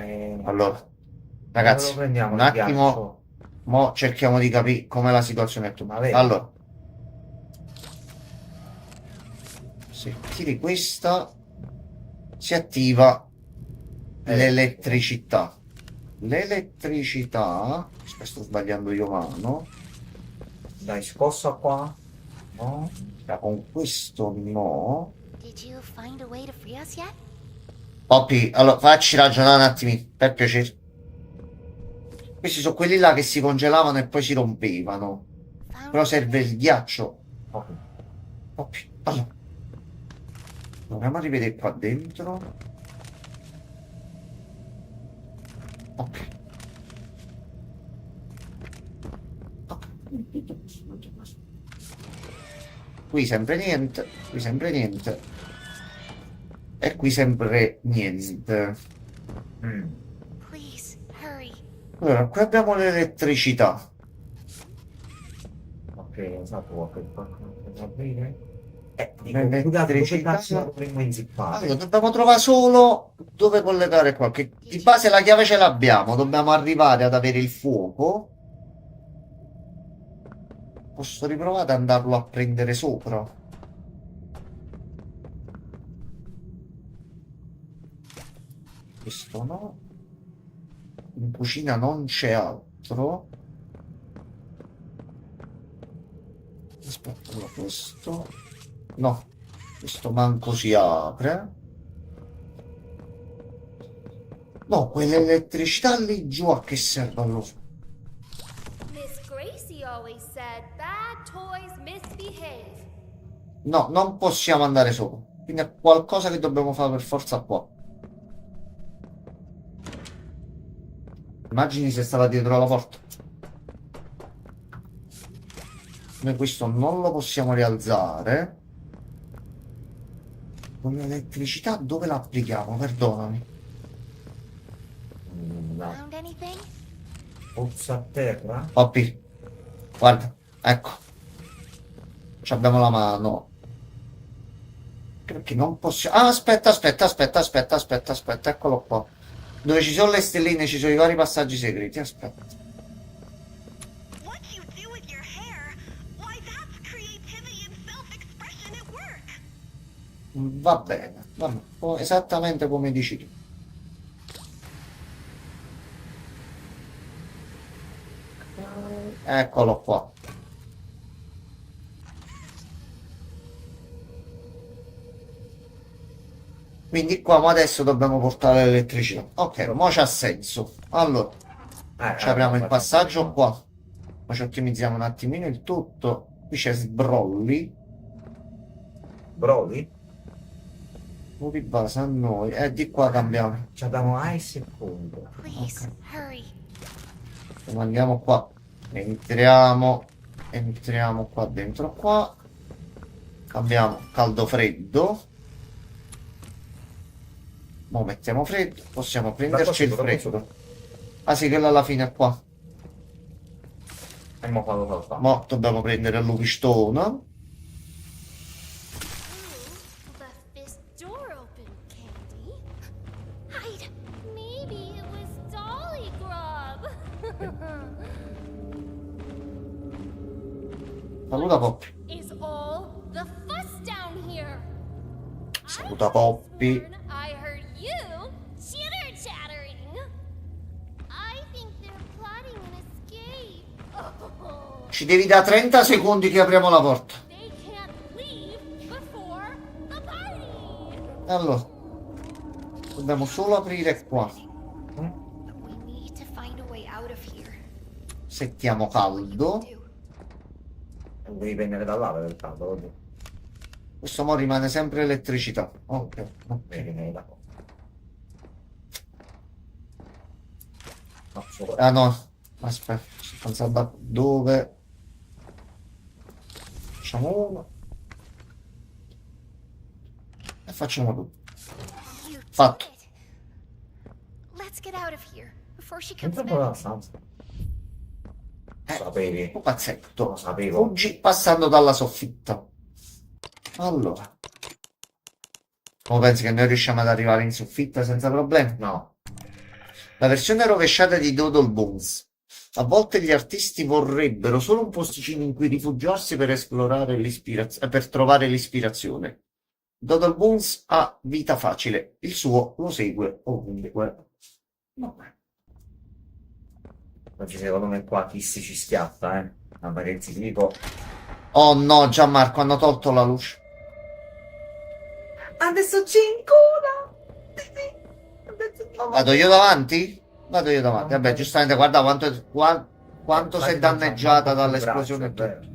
allora, ragazzi, lo prendiamo un il attimo, ghiaccio. mo cerchiamo di capire com'è la situazione attuale. Ma vedi? Allora, se tiri questa, si attiva l'elettricità. L'elettricità, aspetta, sto sbagliando io mano, Dai, scossa qua. No. con questo no. Did you find a way to free us yet? Poppy, allora facci ragionare un attimo, per piacere. Questi sono quelli là che si congelavano e poi si rompevano. Found Però serve il ghiaccio. Ok. Poppy, allora. Proviamo a rivedere qua dentro. Ok. Ok. Qui sempre niente, qui sempre niente. E qui sempre niente. Mm. Please, hurry. Allora, qui abbiamo l'elettricità. Ok, esatto, qualche qualcosa da aprire. Dico, dove L'elettricità. cazzo dovremmo inzippare? Allora, dobbiamo trovare solo dove collegare qua. Che di base la chiave ce l'abbiamo. Dobbiamo arrivare ad avere il fuoco. Posso riprovare ad andarlo a prendere sopra. Questo no. In cucina non c'è altro. Aspetta, allora questo. No, questo manco si apre. No, quell'elettricità lì giù a che serve allora? Miss Gracie always said bad toys misbehave. No, non possiamo andare sopra. Quindi è qualcosa che dobbiamo fare per forza qua. Immagini se stava dietro la porta. Noi questo non lo possiamo rialzare. Con l'elettricità dove la applichiamo? Perdonami. No. Found anything? Pozzo a terra? Poppy, guarda, ecco. Ci abbiamo la mano. Perché non possiamo... Ah, aspetta, eccolo qua. Dove ci sono le stelline, ci sono i vari passaggi segreti, aspetta. What you do with your hair, why that's creativity and self-expression at work. Va bene, esattamente come dici tu. Eccolo qua. Quindi qua ma adesso dobbiamo portare l'elettricità. Ok, mo c'ha senso. Allora, ci apriamo il passaggio qua. Ma ci ottimizziamo un attimino il tutto. Qui c'è sbrolli. Broli? Nuovi base a noi. E di qua cambiamo. Ci abbiamo ai secondo. Please, hurry. Andiamo qua. Entriamo qua dentro qua. Cambiamo caldo freddo. Mo mettiamo freddo. Possiamo prenderci il freddo. Ah sì, quella alla fine è qua. E mo fallo saltare. Mo dobbiamo prendere il lupistone. Ooh, left this door open, Candy. Hide. Maybe it was Dolly Grub. Saluta Poppy. Is all the fuss down here? Saluta I Poppy. sworn I heard you chitter chattering. I think they're plotting an escape. Oh, Ci devi da 30 secondi che apriamo la porta. they can't leave before the party. Allora, dobbiamo solo aprire qua. But we need to find a way out of here. Settiamo What you caldo. can do. Devi prendere da là per il caldo, così. Questo mo rimane sempre elettricità. Ok. Devi venire da qua. No, solo. Ah no, aspetta, sto pensando a dove. Facciamo uno. E facciamo due. You did Fatto. it. Let's get out of here before she comes Entra un po' dalla back. stanza. Eh, Sapevi. Un pazzetto. Lo sapevo. Fuggi passando dalla soffitta. Allora. Come pensi che noi riusciamo ad arrivare in soffitta senza problemi? No. La versione rovesciata di Doodle Bones. A volte gli artisti vorrebbero solo un posticino in cui rifugiarsi per esplorare l'ispirazione, per trovare l'ispirazione. Doodle Bones ha vita facile, il suo lo segue ovunque. Vabbè. Oggi secondo me qua Kiss ci schiatta, eh. Ma che ti dico. Oh no, Gianmarco, hanno tolto la luce. Adesso c'è ancora. Vado io davanti? Vado io davanti. Vabbè, giustamente, guarda quanto si è danneggiata dall'esplosione e tutto.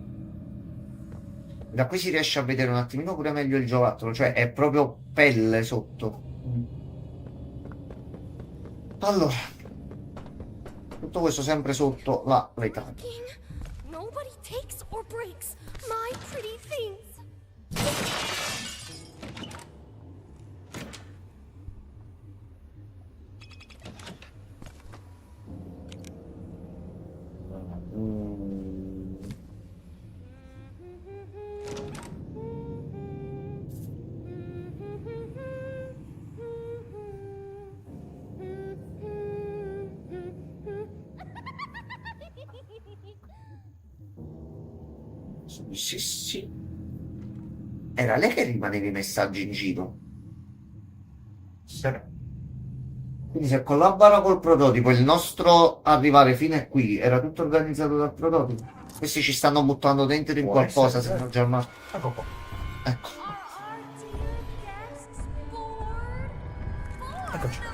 Da qui si riesce a vedere un attimino pure meglio il giocattolo, cioè è proprio pelle sotto. Allora, tutto questo sempre sotto la letale. Nobody takes or breaks my pretty things. Mm, Sì, sì. Era lei che rimaneva i messaggi in giro. Quindi se collabora col prototipo, il nostro arrivare fino a qui era tutto organizzato dal prototipo. Questi ci stanno buttando dentro in Può qualcosa, essere, se no Gianmarco. Ecco qua. Ecco. Are our dear guests bored? Bored, Eccoci. the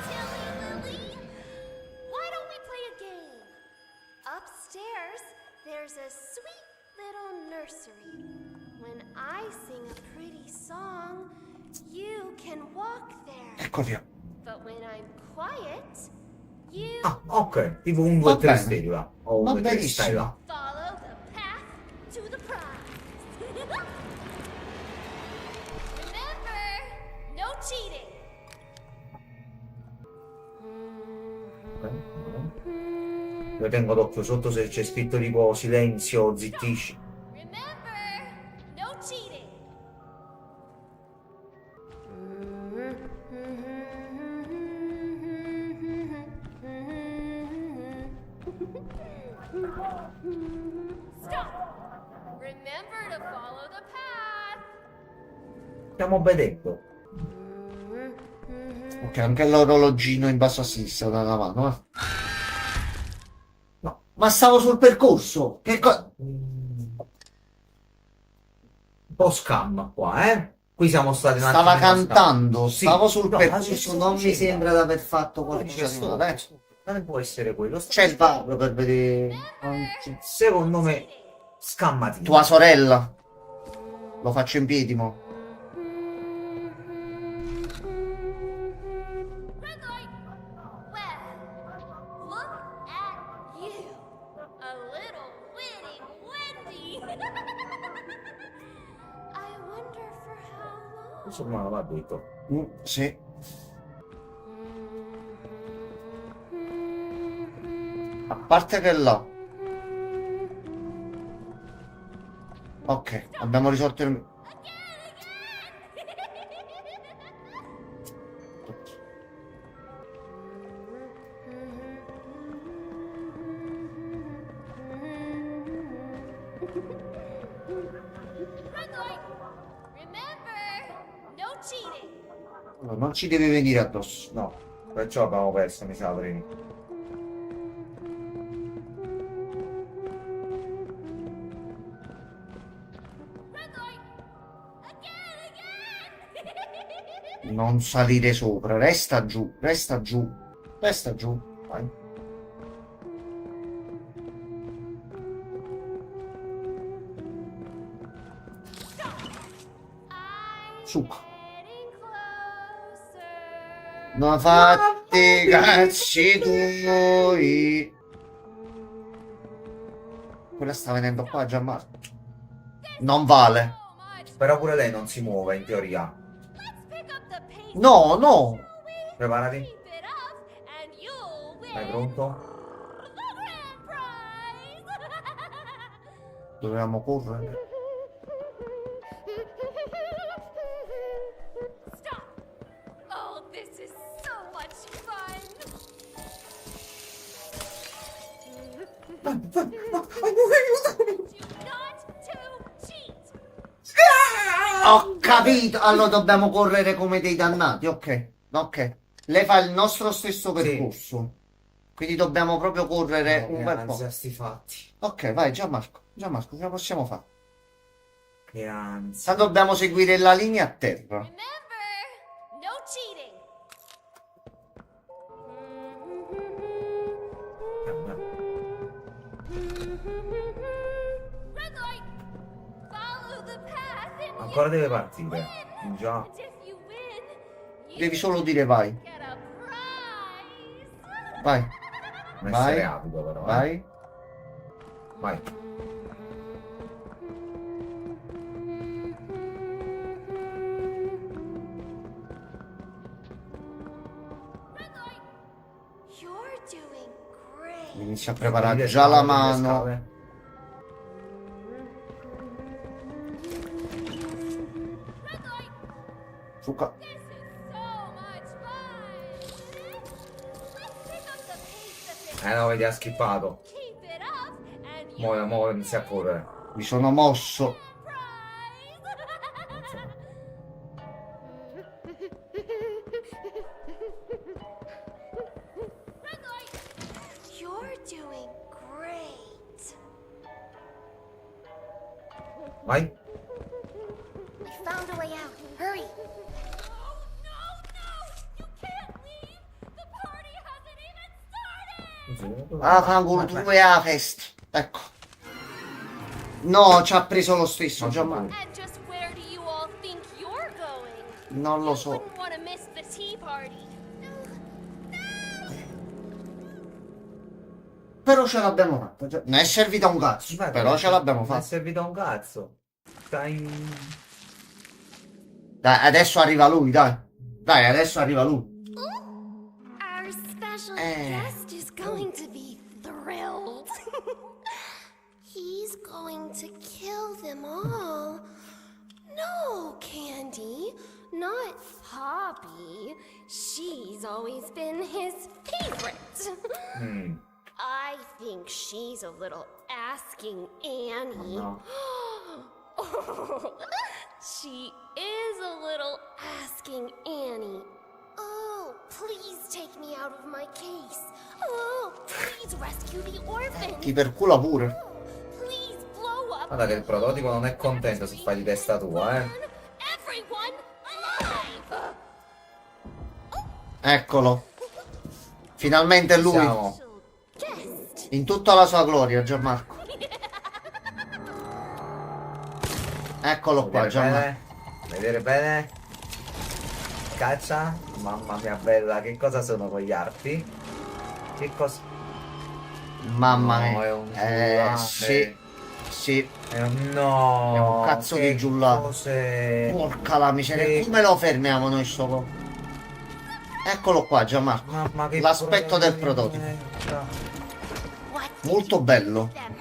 little silly Lily? Why don't we play a game? Upstairs, there's a sweet little nursery. When I sing a pretty song, you can walk there. Ecco via. But when I'm quiet, you Ah, ok. Tipo un 2 Va 3 bene. stella. O Va un 2 3 stai benissimo. là. follow the path to the prize. Remember, no cheating. Ok. Io tengo d'occhio sotto se c'è scritto tipo silenzio, zittisci. Remember, no cheating. Stop. Remember to follow the path. Stiamo obbedendo. Ok, anche l'orologino in basso a sinistra dalla mano, eh. No. Ma stavo sul percorso. Che Un po' scam qua, eh? Qui siamo stati un Stava attimino scam. cantando, Sì, stavo sul no, percorso, ma non mi dicendo. sembra di aver fatto C'è qualcosa di male. non può essere quello. C'è il vago per vedere. Secondo me, scammatino. Tua sorella. Lo faccio in piedi, mo. Red light. Well, look at you. A little witty Wendy. I wonder for how long. Insomma, va detto. Sì. A parte che là. Ok, abbiamo risolto il... Red light. Remember, no cheating. Non ci deve venire addosso. No, perciò abbiamo perso, mi sa, prima. Red light. Again. Non salire sopra, resta giù, resta giù, resta giù. Vai. Su. Getting closer. Non fatti cazzi tuoi. Quella sta venendo qua, Gianmarco. Non vale. So much. Però pure lei non si muove, in teoria. Let's pick up the pace. No, no. Preparati. Keep it up and you'll win. Sei pronto? The grand prize. Dovevamo correre. Stop. Oh, this is so much fun. Do not to cheat. Ho capito. Allora dobbiamo correre come dei dannati. Ok, ok. Lei fa il nostro stesso percorso. Quindi dobbiamo proprio correre un bel po'. sti fatti. Ok, vai Gianmarco. Gianmarco, ce la possiamo fare. Che ansia. Sa dobbiamo seguire la linea a terra. Remember, no cheating. Red light. Follow the path and Ancora deve partire. Già. and if you win, you Devi solo dire vai. get a prize. Vai, Non Vai. essere avido, però. vai. Vai. Red light. You're doing great. Inizia a preparare Delle già la scale, delle mano. scale. Red light. Zucca. This is so much fun. Let's pick up the pace a bit. No, vedi, ha skippato. Keep it up and you Mo inizia a correre. Mi sono mosso. You're doing great. Vai. We found a way out. Hurry. Ah, canguro, dove è la festa? Ecco. No, ci ha preso lo stesso, Gianmarco. And just where do you all think you're going? Non lo You so. wouldn't want to miss the tea party. Però ce l'abbiamo fatta. Non è servita un cazzo. Guarda, Però ce l'abbiamo non è fatta. servito a un cazzo. Stai... Dai, adesso arriva lui, dai. Dai, adesso arriva lui. Our special Eh. guest is going to be thrilled. He's going to kill them all. No, Candy, not Poppy. She's always been his favorite. Mm, I think she's a little asking Annie. no. She is a little asking Annie. Oh, please take me out of my case. Oh, please rescue the orphan. Ti percula pure. Please blow up. Guarda che il prototipo non è contento se fai di testa tua, eh. Everyone alive. Eccolo. Finalmente è lui. Siamo. Guest. In tutta la sua gloria, Gianmarco. Eccolo qua, Vedere Gianmarco. bene? Vedere bene? Caccia? Mamma mia bella, che cosa sono quegli arti? Che cosa? Mamma No, mia. è un giullare. Sì. Sì. No. È un cazzo di che giullare. cose- Porca la miseria. Che- Come lo fermiamo noi sto co- Eccolo qua, Gianmarco. Mamma che L'aspetto del prototipo. What? Molto bello. Them.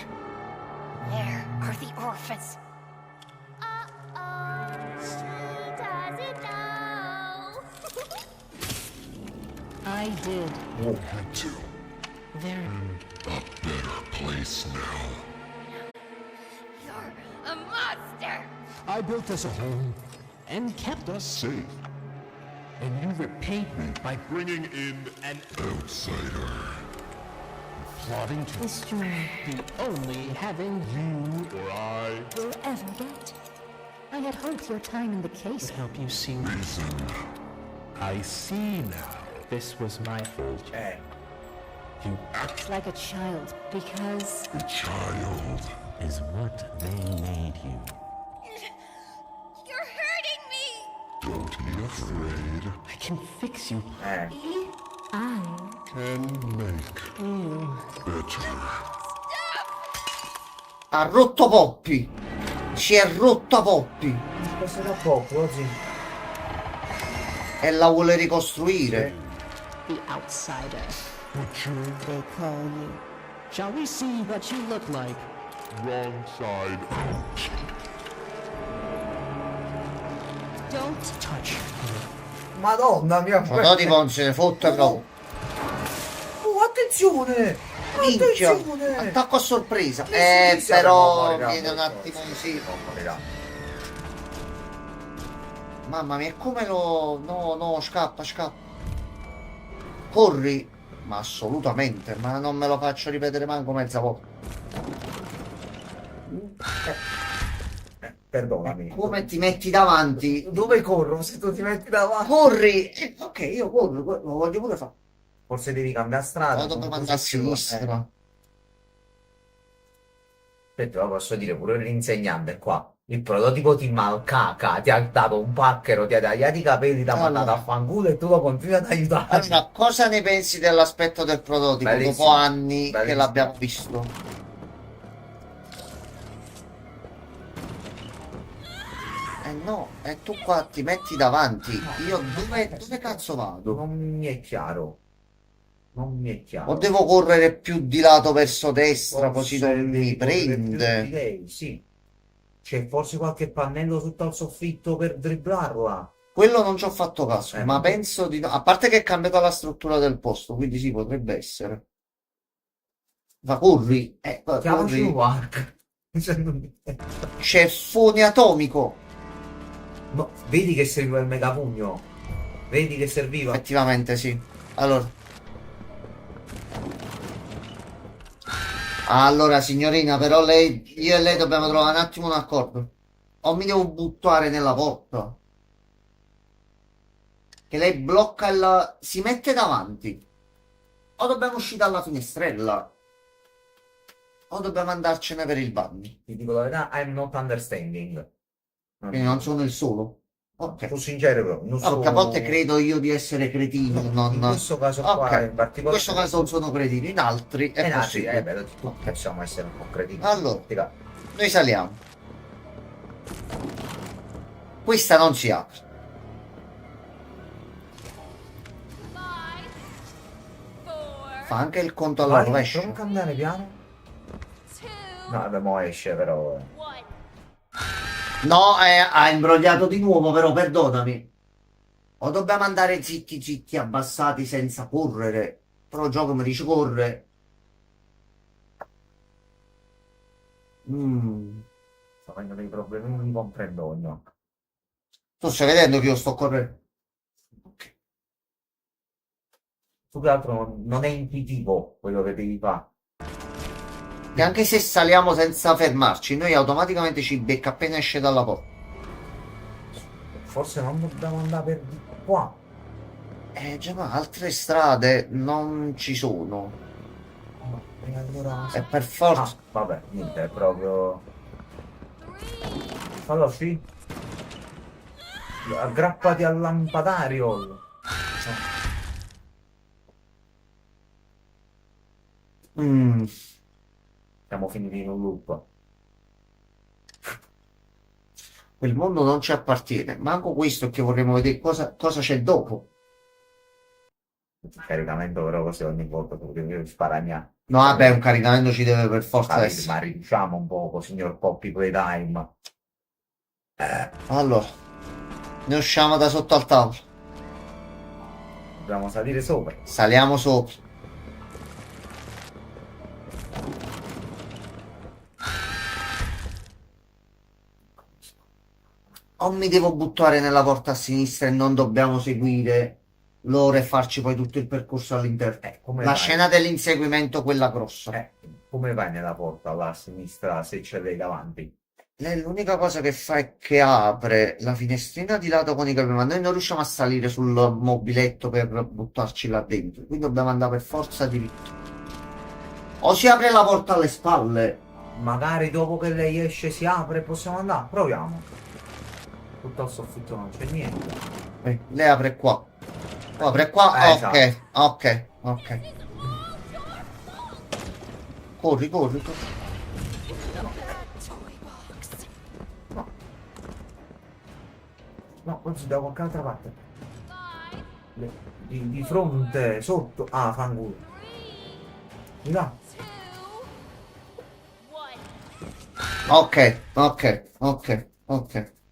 Where are the orphans? Uh-oh. She doesn't know. I did. Had to. There. A better place now. You're a monster! I built us a home, And kept us. safe, And you repaid me by bringing in an outsider. plotting to destroy the only having You or I, will ever get. I had hoped your time in the case would help you see. reason. I see now. This was my fault. You act Like a child, because a child. is what they made you. You're hurting me! Don't be afraid. I can fix you. Eh. I Can make better. Ha rotto Poppy. Si è rotta Poppy. Questo da poco oggi. E la vuole ricostruire. the outsider. Butcher, They call you. Shall we see what you look like? wrong side out. Don't touch her. Madonna mia. Prototipo non se ne fotte proprio. Oh, attenzione! Minchia. Attenzione! Attacco a sorpresa. Sì, sì, sì, no, Però morirà, viene un morirà. attimo così. Non morirà. Mamma mia, come lo... No, no, scappa, scappa. Corri. Ma assolutamente, ma non me lo faccio ripetere manco mezza volta. Perdonami. Come ti metti davanti? Dove corro se tu ti metti davanti? Corri! Ok, io corro, lo voglio pure fare. Forse devi cambiare strada. Vado per andare a sinistra. Aspetta, ma posso dire pure l'insegnante qua. Il prototipo ti malcaca, ti ha dato un pacchero, ti ha tagliato i capelli, ti ha Allora. mandato a fanculo e tu lo continui ad aiutare. Allora, cosa ne pensi dell'aspetto del prototipo Bellissimo, dopo anni che bellissimo. l'abbiamo visto? Eh no, e tu qua ti metti davanti. Io dove cazzo vado? Non mi è chiaro. Non mi è chiaro. O devo correre più di lato verso destra così Forse non mi devi correre più di prende? lei, sì. C'è forse qualche pannello sotto al soffitto per dribblarla. Quello non ci ho fatto caso, ma no. penso di no. A parte che è cambiata la struttura del posto, quindi sì, potrebbe essere. Ma corri, Chiamaci corri. Wark. Cioè, non- Ceffone atomico. No, vedi che serviva il megapugno. Vedi che serviva. Effettivamente sì. Allora, signorina, però io e lei dobbiamo trovare un attimo un accordo. O mi devo buttare nella porta. Che lei blocca si mette davanti. O dobbiamo uscire dalla finestrella. O dobbiamo andarcene per il bagno. Ti dico la verità, I'm not understanding. Quindi non sono il solo. Ok. Sono sincero però, non No, perché a sono- volte credo io di essere cretino. In questo caso Ok. qua in In particolare. questo caso non sono cretino, in altri è Nati, possibile. beh, tutti possiamo essere un po' cretini. Allora. Raga, Noi saliamo. Questa non si apre. Fa anche il conto alla vai, rovescia. prova a cambiare piano. No, vabbè, mo esce però. No, ha imbrogliato di nuovo, però perdonami. O dobbiamo andare zitti zitti abbassati senza correre. Però il gioco mi dice corre. Sto avendo dei problemi, non li comprendo no. Tu stai vedendo che io sto correndo? Ok. Più che altro non è intuitivo quello che devi fare. E anche se saliamo senza fermarci, noi automaticamente ci becca appena esce dalla porta. Forse non dobbiamo andare per di qua. Già, ma altre strade non ci sono. No, e allora. E per forza. Ah, vabbè, niente, è proprio. Allora sì. Aggrappati al lampadario. Siamo finiti in un loop. Quel mondo non ci appartiene. Manco questo che vorremmo vedere cosa c'è dopo. Il caricamento però così ogni volta devi sparagna. No, vabbè, un caricamento ci deve per forza Ma essere. riduciamo un poco, signor Poppy Playtime. Allora, ne usciamo da sotto al tavolo. Dobbiamo salire sopra. Saliamo sopra. O mi devo buttare nella porta a sinistra e non dobbiamo seguire loro e farci poi tutto il percorso all'interno. Come La vai? scena dell'inseguimento, quella grossa. Come vai nella porta là a sinistra se c'è lei davanti? Lei l'unica cosa che fa è che apre la finestrina di lato con i capi, ma noi non riusciamo a salire sul mobiletto per buttarci là dentro. Quindi dobbiamo andare per forza diritto. O si apre la porta alle spalle. Magari dopo che lei esce si apre e possiamo andare? Proviamo. Tutto al soffitto non c'è niente. Lei apre qua. Apre qua. Ok, esatto. ok. Corri. No, oggi da qualche altra parte. Di fronte, sotto. Ah, fanculo. Di là. Ok.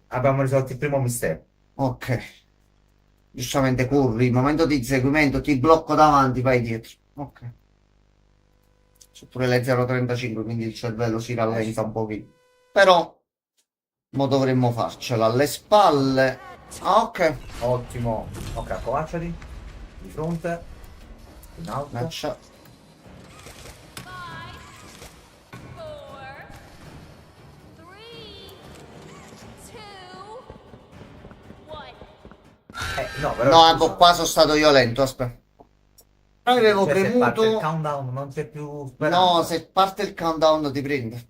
Abbiamo risolto il primo mistero. Ok. Giustamente corri, il momento di inseguimento, ti blocco davanti, vai dietro. Ok. Sono pure le 0,35, quindi il cervello si rallenta un pochino. Però, mo dovremmo farcela alle spalle. Ah, ok. Ottimo. Ok, accovacciati. Di fronte. In alto. Lascia. No, però. No, scusa. ecco, qua sono stato io lento, aspetta. Avevo Cioè, se parte il premuto. countdown non c'è più No, speranza. se parte il countdown ti prende.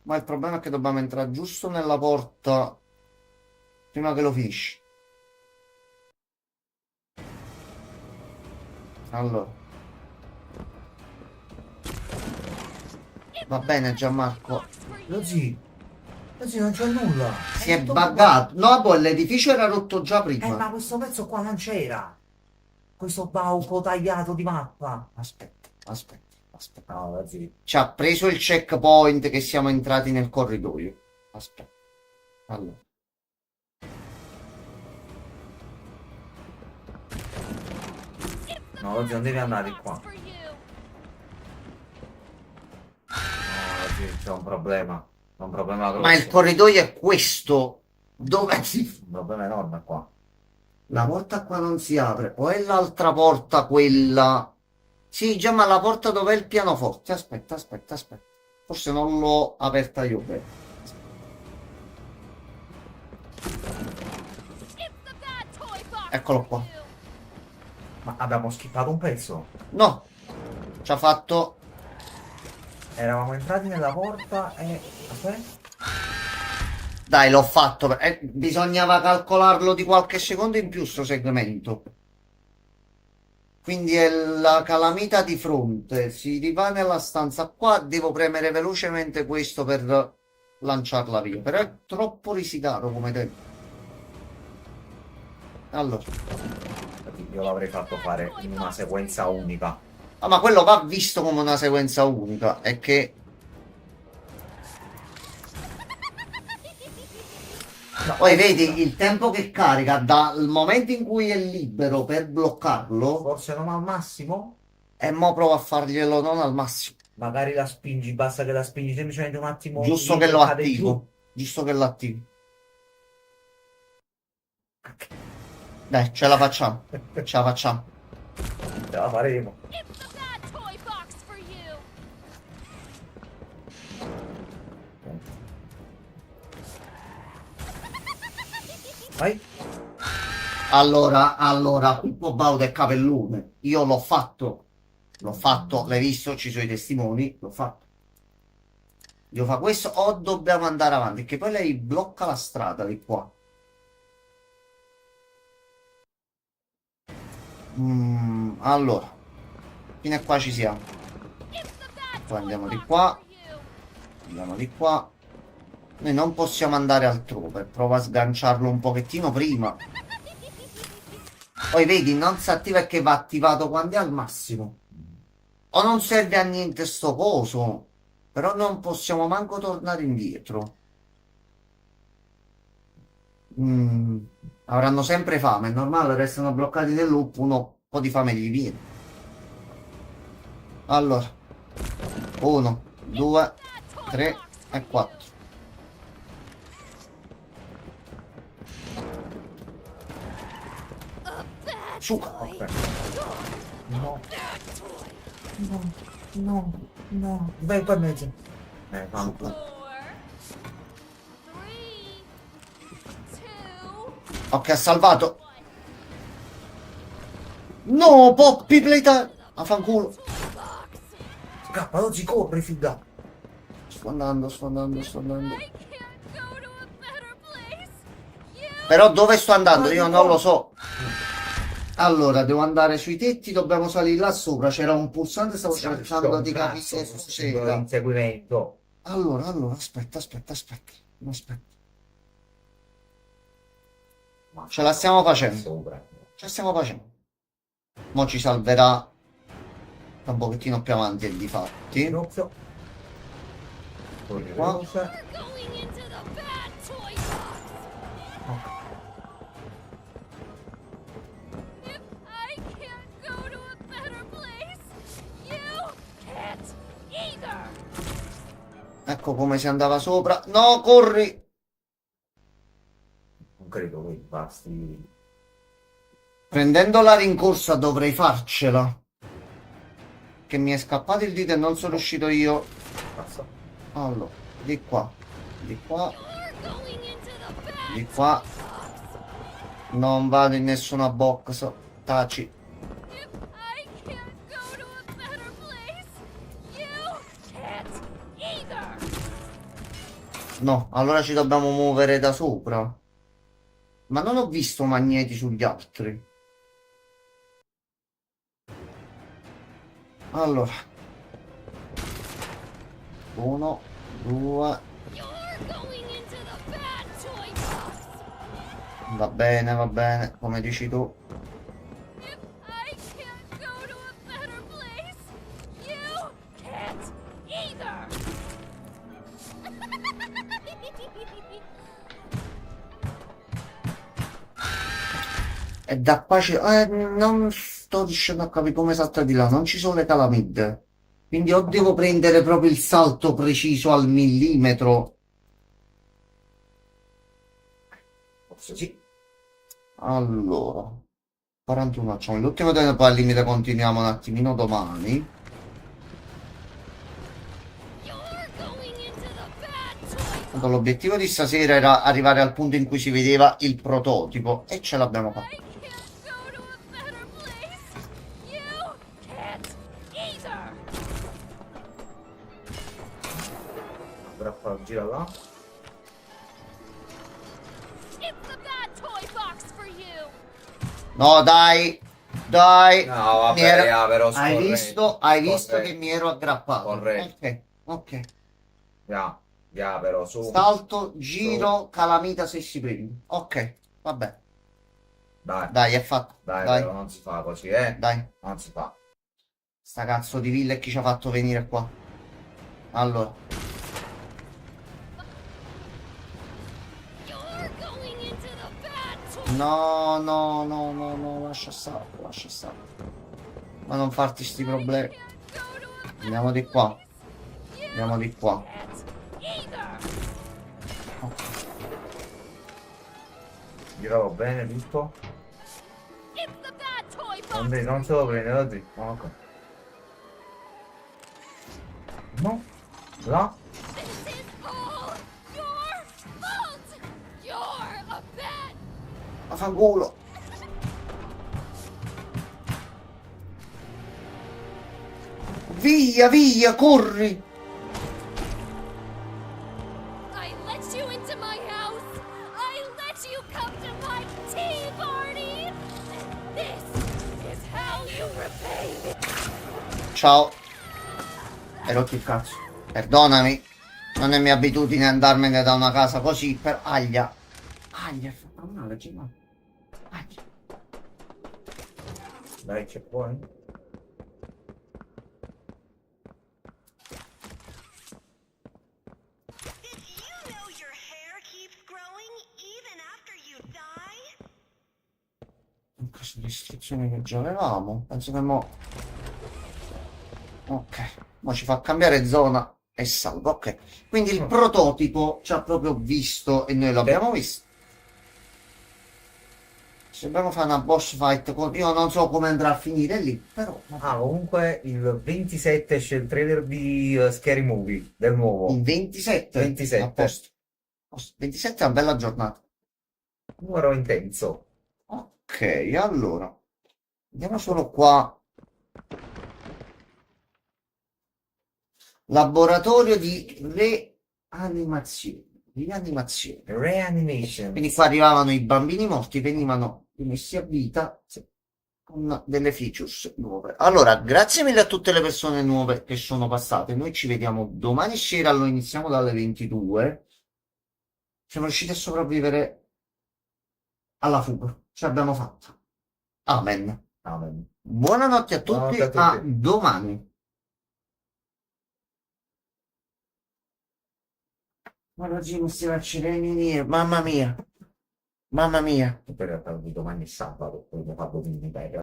Ma il problema è che dobbiamo entrare giusto nella porta prima che lo finisci. Allora. Va bene Gianmarco. Lo zio non c'è nulla. Si è buggato. No, poi l'edificio era rotto già Ma prima. questo pezzo qua non c'era. Questo bauco tagliato di mappa. Aspetta. No, lo zio. Ci ha preso il checkpoint che siamo entrati nel corridoio. Aspetta. Allora. No, lo zio non devi andare di qua. No, lo Sì, c'è un problema. C'è un problema grosso. Ma il corridoio è questo. Dove si... Un problema enorme qua. La porta qua non si apre. O è l'altra porta quella... Sì, già, ma la porta dov'è il pianoforte? Aspetta, aspetta, aspetta. Forse non l'ho aperta io bene. Eccolo qua. Ma abbiamo skippato un pezzo. No. Ci ha fatto... Eravamo entrati nella porta e... Aspetta. Dai, l'ho fatto. Bisognava calcolarlo di qualche secondo in più sto segmento. Quindi è la calamita di fronte. Si va nella stanza qua. Devo premere velocemente questo per lanciarla via. Però è troppo risicato come tempo. Allora. Io l'avrei fatto fare in una sequenza unica. Ah, ma quello va visto come una sequenza unica. È che... Poi vedi il tempo che carica dal momento in cui è libero per bloccarlo. Forse non al massimo? E mo provo a farglielo non al massimo. Magari la spingi, basta che la spingi semplicemente un attimo. Giusto lì che e lo cade attivo. Giusto che lo attivo. Dai, ce la facciamo. Ce la facciamo. giù. Ce la faremo. It's the bad toy box for you. Vai. Allora, Pippo Baudo e Capellone. Io l'ho fatto. L'ho fatto, l'hai visto, ci sono i testimoni. L'ho fatto. Io fa questo o dobbiamo andare avanti? Che poi lei blocca la strada di qua. Allora. Fino a qua ci siamo. Poi andiamo di qua. Andiamo di qua. Noi non possiamo andare altrove. Prova a sganciarlo un pochettino prima. Poi vedi, non si attiva e che va attivato quando è al massimo. O non serve a niente sto coso. Però non possiamo manco tornare indietro. Avranno sempre fame. È normale, restano bloccati nel loop. Un po' di fame gli viene. Allora. 1, 2, 3 e 4. Su. Ok. No. No. No. No. Vai qua in mezzo. Tanto. 4, 3, 2, Ok, ha salvato. No, Poppy Playtime. Affanculo. Scappa, non si corre, figa. Sto andando, sto andando, sto andando. I can't go to a better place. You Però dove sto andando? Io non lo so. Allora, devo andare sui tetti, dobbiamo salire là sopra. C'era un pulsante, stavo cercando di capire se c'era. Inseguimento. Allora, aspetta. No, aspetta. Ce la stiamo facendo. Sopra. Ce la stiamo facendo. Mo' ci salverà un pochettino più avanti e difatti. Ginocchio. Corri Qua. veloce. are going into the bad toy box. If I can't go to a better place, you can't either. Ecco come si andava sopra. No, corri! Non credo che basti. Prendendo la rincorsa dovrei farcela. Che mi è scappato il dito e non sono riuscito io. Passa. Allora, di qua. Di qua. You're going into the bad Di qua. Non vado in nessuna box. Taci. If I can't go to a better place, you can't either. No, allora ci dobbiamo muovere da sopra. Ma non ho visto magneti sugli altri. Allora. 1, 2. You're going into the bad toy box. Va bene, come dici tu. If I can't go to a better place, you can't either. E da qua non sto riuscendo a capire come salta di là. Non ci sono le calamite. Quindi o devo prendere proprio il salto preciso al millimetro. Forse sì. Allora, 41 facciamo l'ultimo tempo al limite, continuiamo un attimino domani. You're going into the bad toy. Tanto l'obiettivo di stasera era arrivare al punto in cui si vedeva il prototipo e ce l'abbiamo I fatto. can't go to a better place. You can't either. Aggrappa, gira là. It's the bad toy box for you. No, dai, dai. No, vabbè, Mi ero- ja, però Hai scorretto, visto? Hai visto scorretto. che mi ero aggrappato. Corretto. Ok, ok. Ja, però su. Salto, giro, calamita se si prende. Ok, vabbè. Dai, Dai, è fatto. dai, Dai, però non si fa così, dai. Non si fa. Sta cazzo di villa è chi ci ha fatto venire qua. Allora, You're going into the bad toy. no, no, no, no, no, lascia stare, lascia stare. Ma non farti sti problemi. Can't go to a Andiamo di qua, place. andiamo di qua. Can't either. Giravo bene tutto. It's the bad toy box. Non se lo prende da te. Ok. No. Là. This is all your fault. You're a bad. Vaffanculo. Via, via, corri. I let you into my house. I let you come to my tea party. And this is how you repay me. Ciao. Hai rotto il cazzo. Perdonami. Non è mia abitudine andarmene da una casa così per aglia. Aglia, fa male, ci va. Aglia. Dai, c'è poi. Did you know your hair keeps growing even after you die? In queste istruzioni che già avevamo. Penso che mo. Ok. Mo ci fa cambiare zona e salvo. Ok. Quindi il prototipo ci ha proprio visto e noi l'abbiamo visto. Se dobbiamo fare una boss fight con... Io non so come andrà a finire lì, però... Ah, comunque il 27 esce il trailer di Scary Movie del nuovo. Il 27? 27. A posto. 27 è una bella giornata. Numero intenso. Ok, allora. Andiamo solo qua. Laboratorio di rianimazione. Rianimazione. Reanimation. Quindi qua arrivavano i bambini morti, venivano rimessi a vita con delle features nuove. Allora, grazie mille a tutte le persone nuove che sono passate. Noi ci vediamo domani sera, lo iniziamo dalle 22. Siamo riusciti a sopravvivere alla fuga. Ce l'abbiamo fatta. Amen. Amen. Buonanotte a tutti, Buonanotte a tutti. a domani. Guarda, oggi non si faccia venire, mamma mia. Mamma mia. Per realtà domani è sabato, quindi fa domenica.